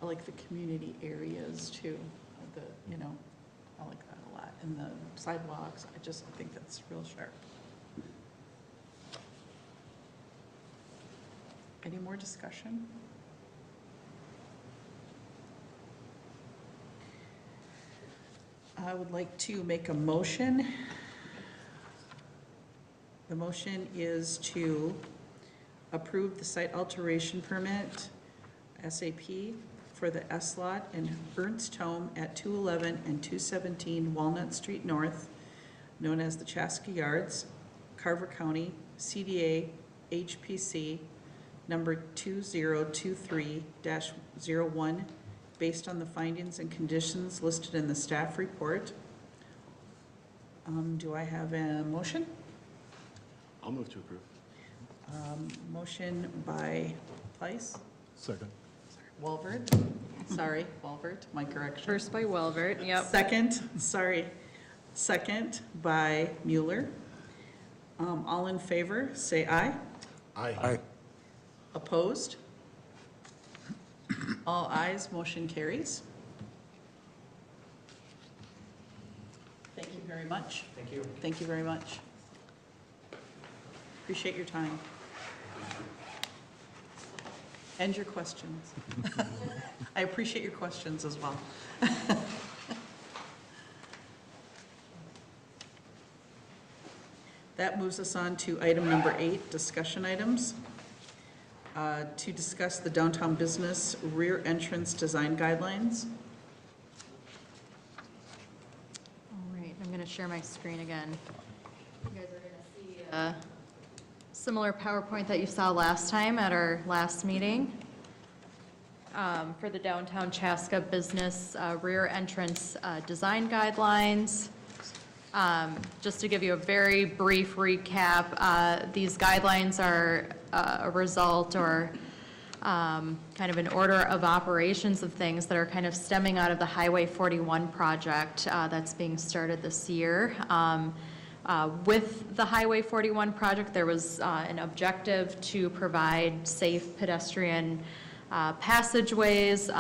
I like the community areas too, I like that a lot. And the sidewalks, I think that's real sharp. Any more discussion? I would like to make a motion. The motion is to approve the site alteration permit, SAP, for the S-Lot and Ernst Home at 211 and 217 Walnut Street North, known as the Chaska Yards, Carver County, CDA, HPC, number 2023-01, based on the findings and conditions listed in the staff report. Do I have a motion? I'll move to approve. Motion by Price, Second. Walvert, sorry, Walvert, my correction. First by Welbert, yep. Second by Mueller. All in favor, say aye. Aye. Opposed? All ayes, motion carries. Thank you very much. Thank you. Thank you very much. Appreciate your time. And your questions. I appreciate your questions as well. That moves us on to item number 8, discussion items. To discuss the downtown business rear entrance design guidelines. All right, I'm going to share my screen again. You guys are going to see a similar PowerPoint that you saw last time at our last meeting for the downtown Chaska business rear entrance design guidelines. Just to give you a very brief recap, these guidelines are a result or kind of an order of operations of things that are kind of stemming out of the Highway 41 project that's being started this year. With the Highway 41 project, there was an objective to provide safe pedestrian passageways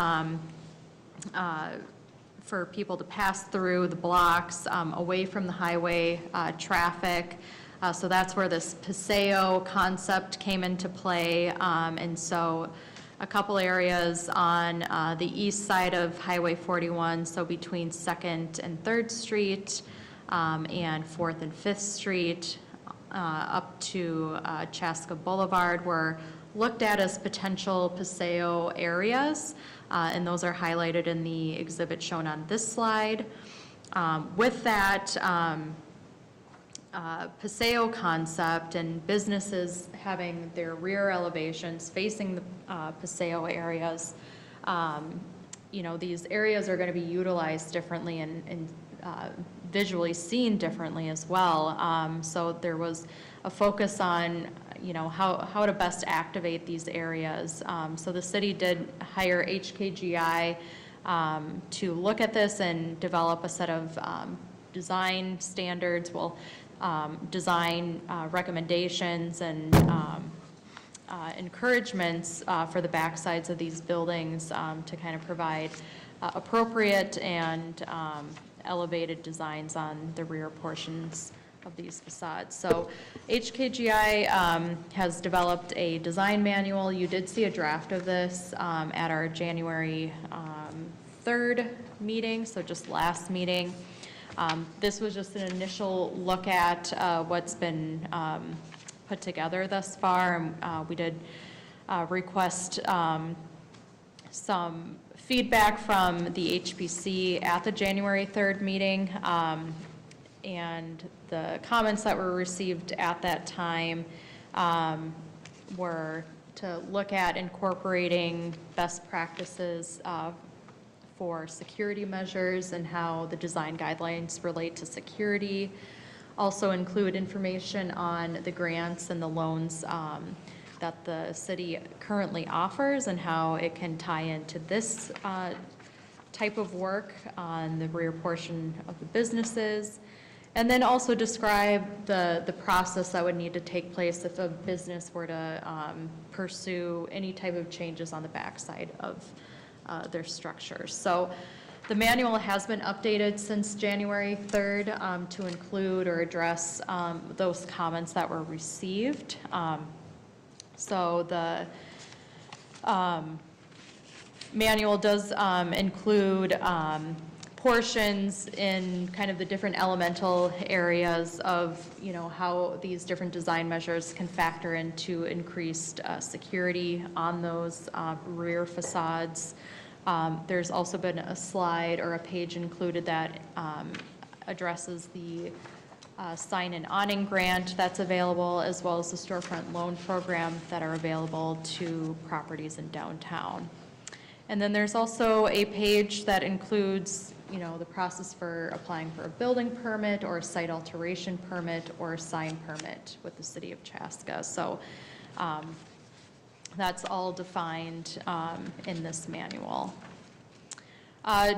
for people to pass through the blocks away from the highway traffic. So that's where this Paseo concept came into play. And so a couple areas on the east side of Highway 41, so between 2nd and 3rd Street and 4th and 5th Street up to Chaska Boulevard were looked at as potential Paseo areas. And those are highlighted in the exhibit shown on this slide. With that Paseo concept and businesses having their rear elevations facing the Paseo areas, you know, these areas are going to be utilized differently and visually seen differently as well. So there was a focus on, you know, how to best activate these areas. So the city did hire HKGI to look at this and develop a set of design standards, design recommendations and encouragements for the backsides of these buildings to kind of provide appropriate and elevated designs on the rear portions of these facades. So HKGI has developed a design manual. You did see a draft of this at our January 3rd meeting, so just last meeting. This was just an initial look at what's been put together thus far. We did request some feedback from the HPC at the January 3rd meeting. And the comments that were received at that time were to look at incorporating best practices for security measures and how the design guidelines relate to security. Also include information on the grants and the loans that the city currently offers and how it can tie into this type of work on the rear portion of the businesses. And then also describe the process that would need to take place if a business were to pursue any type of changes on the backside of their structures. So the manual has been updated since January 3rd to include or address those comments that were received. So manual does include portions in kind of the different elemental areas of, how these different design measures can factor into increased security on those rear facades. There's also been a slide or a page included that addresses the sign and awning grant that's available, as well as the storefront loan program that are available to properties in downtown. And then there's also a page that includes, the process for applying for a building permit or a site alteration permit or a sign permit with the city of Chaska. So that's all defined in this manual.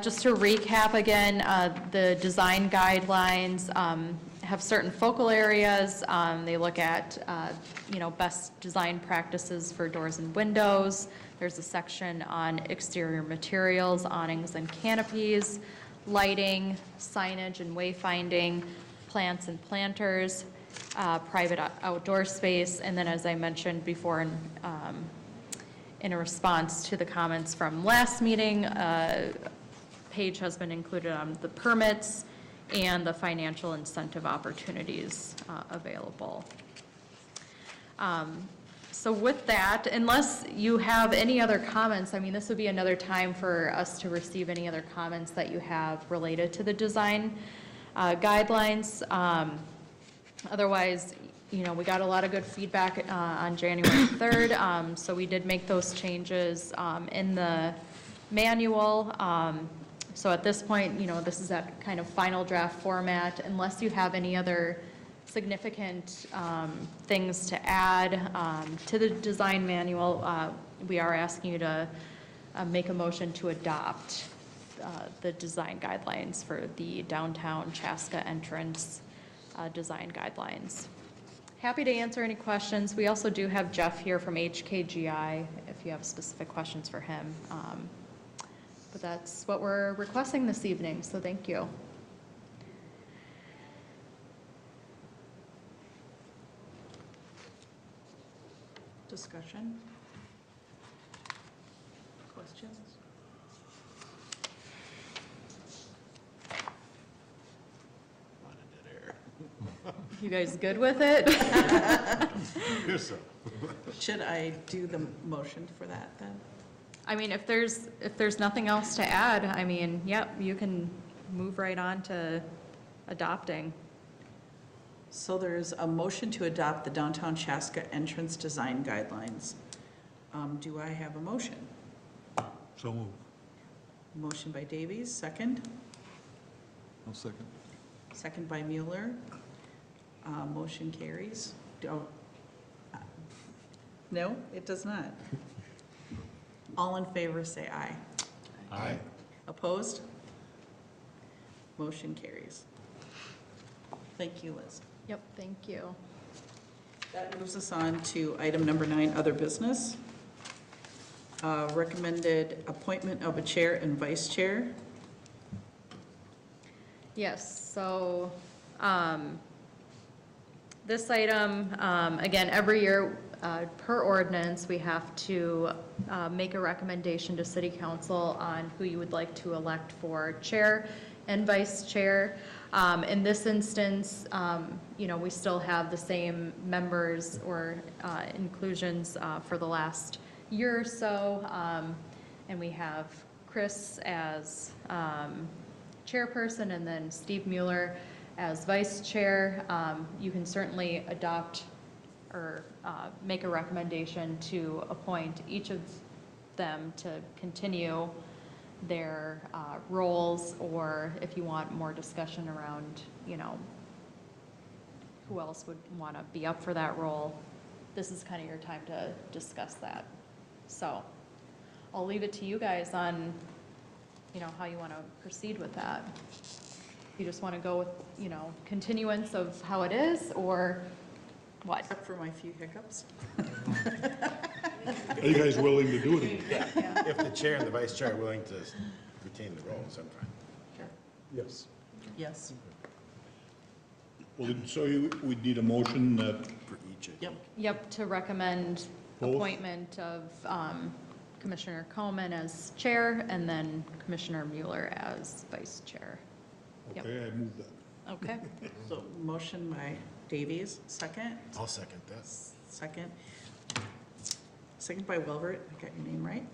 Just to recap again, the design guidelines have certain focal areas. They look at, best design practices for doors and windows. There's a section on exterior materials, awnings and canopies, lighting, signage and wayfinding, plants and planters, private outdoor space, and then as I mentioned before in a response to the comments from last meeting, page has been included on the permits and the financial incentive opportunities available. So with that, unless you have any other comments, this would be another time for us to receive any other comments that you have related to the design guidelines. Otherwise, we got a lot of good feedback on January 3rd, so we did make those changes in the manual. So at this point, this is that kind of final draft format. Unless you have any other significant things to add to the design manual, we are asking you to make a motion to adopt the design guidelines for the downtown Chaska entrance design guidelines. Happy to answer any questions. We also do have Jeff here from HKGI if you have specific questions for him. But that's what we're requesting this evening, so thank you. Discussion? Questions? You guys good with it? Here's some. Should I do the motion for that then? If there's nothing else to add, yep, you can move right on to adopting. So there's a motion to adopt the downtown Chaska entrance design guidelines. Do I have a motion? So moved. Motion by Davies, second. I'll second. Second by Mueller. Motion carries. No, it does not. All in favor, say aye. Aye. Opposed? Motion carries. Thank you, Liz. Yep, thank you. That moves us on to item number 9, other business. Recommended appointment of a chair and vice chair. Yes, so this item, again, every year per ordinance, we have to make a recommendation to City Council on who you would like to elect for chair and vice chair. In this instance, we still have the same members or inclusions for the last year or so. And we have Chris as chairperson and then Steve Mueller as vice chair. You can certainly adopt or make a recommendation to appoint each of them to continue their roles, or if you want more discussion around, who else would want to be up for that role, this is kind of your time to discuss that. So I'll leave it to you guys on, how you want to proceed with that. You just want to go with, continuance of how it is, or what? Except for my few hiccups. Are you guys willing to do it? Yeah, if the chair and the vice chair are willing to retain the roles, I'm fine. Sure. Yes. Yes. Well, so we need a motion that, For each, I Yep. think. Yep, to recommend Both? appointment of Commissioner Coleman as chair, and then Commissioner Mueller as vice chair. Yep. Okay, I moved that. Okay, so motion by Davies, second. I'll second that. Second. Second by Wilbert, I got your name right?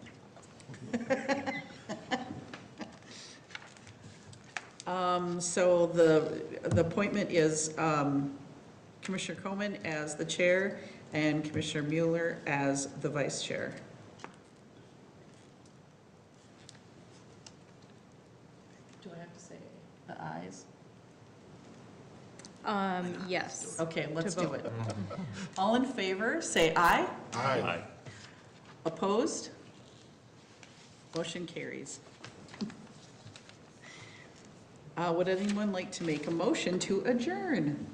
So the appointment is Commissioner Coleman as the chair and Commissioner Mueller as the vice chair. Do I have to say the ayes? Yes. Okay, let's To do vote. it. All in favor, say aye. Aye. Opposed? Motion carries. Would anyone like to make a motion to adjourn?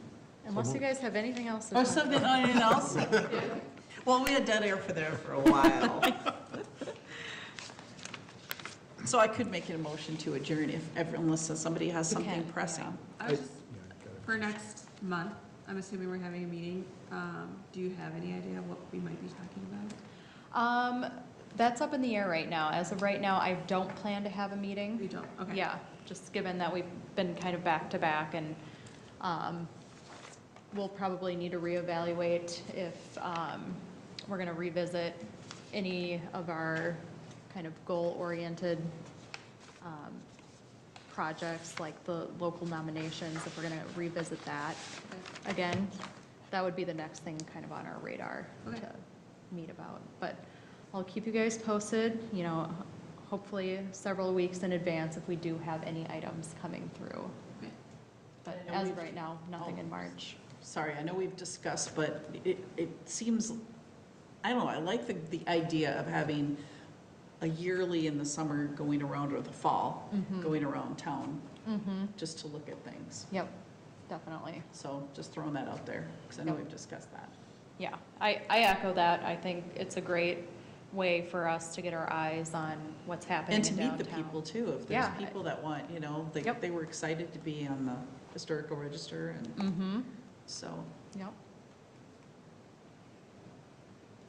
Unless you guys have anything else to Or talk something, about. anything else? Well, we had dead air for there for a while. So I could make a motion to adjourn unless somebody has You something can, pressing. I was just, for next month, I'm assuming we're having a meeting. Do you have any idea what we might be talking about? That's up in the air right now. As of right now, I don't plan to have a meeting. You don't, okay. Yeah, just given that we've been kind of back to back, and we'll probably need to reevaluate if we're going to revisit any of our kind of goal-oriented projects, like the local nominations, if we're going to revisit that again. That would be the next thing kind of on our radar Okay. to meet about. But I'll keep you guys posted, hopefully several weeks in advance if we do have any items coming through. Okay. But I know as of we've- right now, nothing in March. Sorry, I know we've discussed, but it seems, I don't know, I like the idea of having a yearly in the summer going around, or the fall, going around town, just to look at things. Yep, definitely. So just throwing that out there, because I know Yep. we've discussed that. Yeah, I echo that. I think it's a great way for us to get our eyes on what's happening And in to downtown. meet the people too, if there's Yeah. people that want, Yep. they were excited to be on the historical register, and Mm-hmm, so. yep.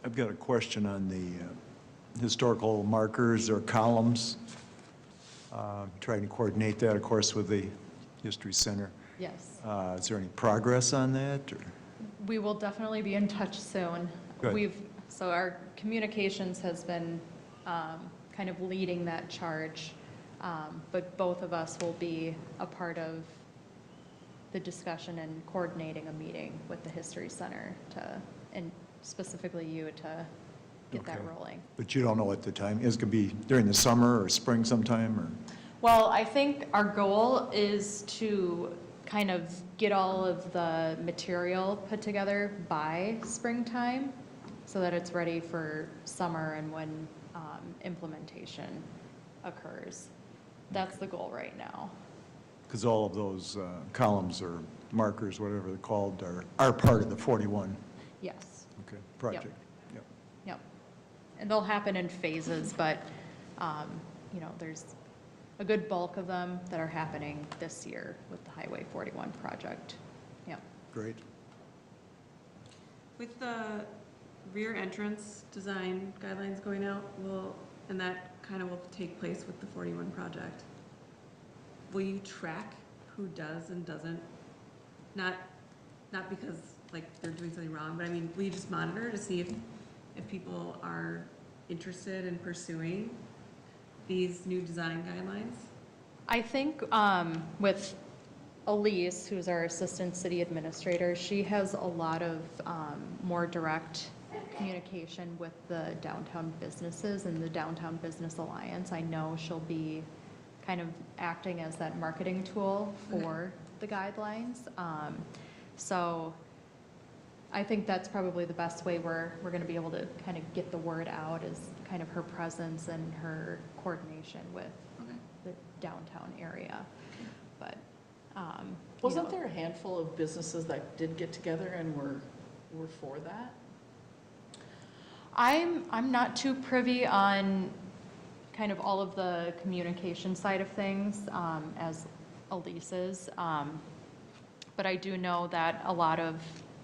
I've got a question on the historical markers or columns. Trying to coordinate that, of course, with the History Center. Yes. Is there any progress on that, or? We will definitely be in touch soon. Good. So our communications has been kind of leading that charge, but both of us will be a part of the discussion and coordinating a meeting with the History Center and specifically you to get that Okay. rolling. But you don't know at the time, is it going to be during the summer or spring sometime, or? Well, I think our goal is to kind of get all of the material put together by springtime so that it's ready for summer and when implementation occurs. That's the goal right now. Because all of those columns or markers, whatever they're called, are part of the 41, Yes, okay, project. Yep. yep. And they'll happen in phases, but, there's a good bulk of them that are happening this year with the Highway 41 project. Yep. Great. With the rear entrance design guidelines going out, and that kind of will take place with the 41 project, will you track who does and doesn't? Not because like they're doing something wrong, but I mean, will you just monitor to see if people are interested in pursuing these new design guidelines? I think with Elise, who's our Assistant City Administrator, she has a lot of more direct communication with the downtown businesses and the Downtown Business Alliance. I know she'll be kind of acting as that marketing tool for the guidelines. So I think that's probably the best way we're going to be able to kind of get the word out, is kind of her presence and her coordination with Okay. the downtown area. But, Wasn't there a handful of businesses that did get together and were for that? I'm not too privy on kind of all of the communication side of things, as Elise is. But I do know that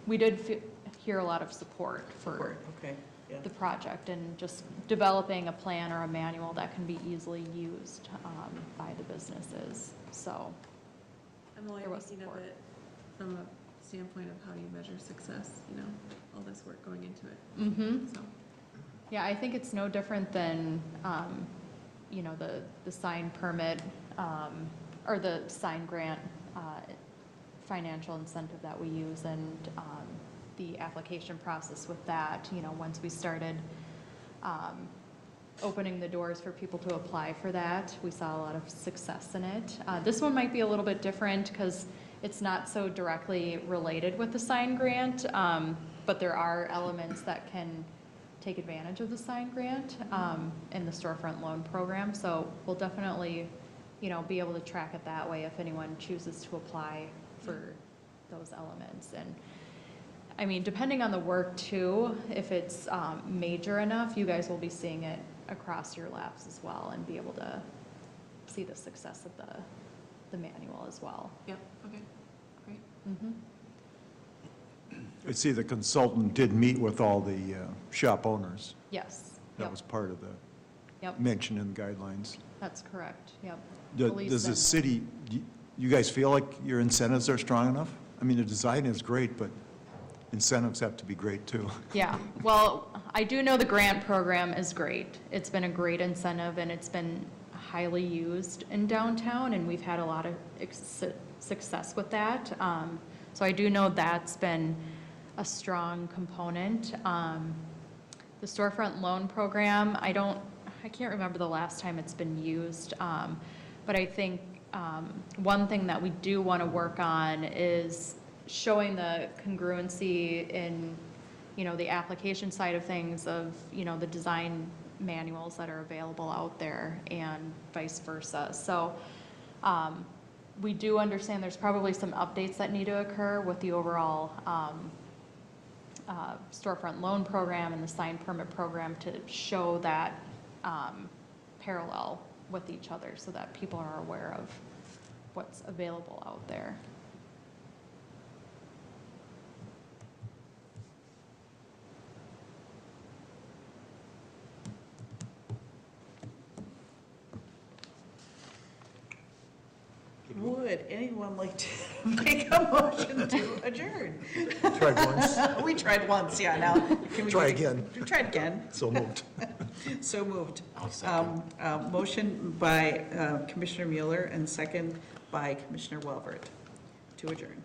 we did hear a lot of support for Okay. the project and just developing a plan or a manual that can be easily used by the businesses, so. I'm only There was thinking of support. it from a standpoint of how do you measure success, all this work going into it, Mm-hmm. so. Yeah, I think it's no different than, the sign permit, or the sign grant, financial incentive that we use and, the application process with that, once we started, opening the doors for people to apply for that, we saw a lot of success in it. This one might be a little bit different because it's not so directly related with the sign grant, but there are elements that can take advantage of the sign grant in the storefront loan program. So we'll definitely, be able to track it that way if anyone chooses to apply for those elements. And I mean, depending on the work too, if it's major enough, you guys will be seeing it across your laps as well and be able to see the success of the manual as well. Yep, okay, great. Mhm. I see the consultant did meet with all the shop owners. Yes, That yep, was part of the yep, mention in the guidelines. that's correct, yep. Does Police the and- city, you guys feel like your incentives are strong enough? I mean, the design is great, but incentives have to be great too. Yeah, well, I do know the grant program is great. It's been a great incentive and it's been highly used in downtown and we've had a lot of success with that. So I do know that's been a strong component. The storefront loan program, I can't remember the last time it's been used, but I think one thing that we do want to work on is showing the congruency in, the application side of things of, the design manuals that are available out there and vice versa. So we do understand there's probably some updates that need to occur with the overall storefront loan program and the sign permit program to show that parallel with each other so that people are aware of what's available out there. Would anyone like to make a motion to adjourn? Tried once, We tried once, yeah, now. Can we Try again. Try it again. so moved. So moved. I'll second. Motion by Commissioner Mueller and second by Commissioner Welbert to adjourn.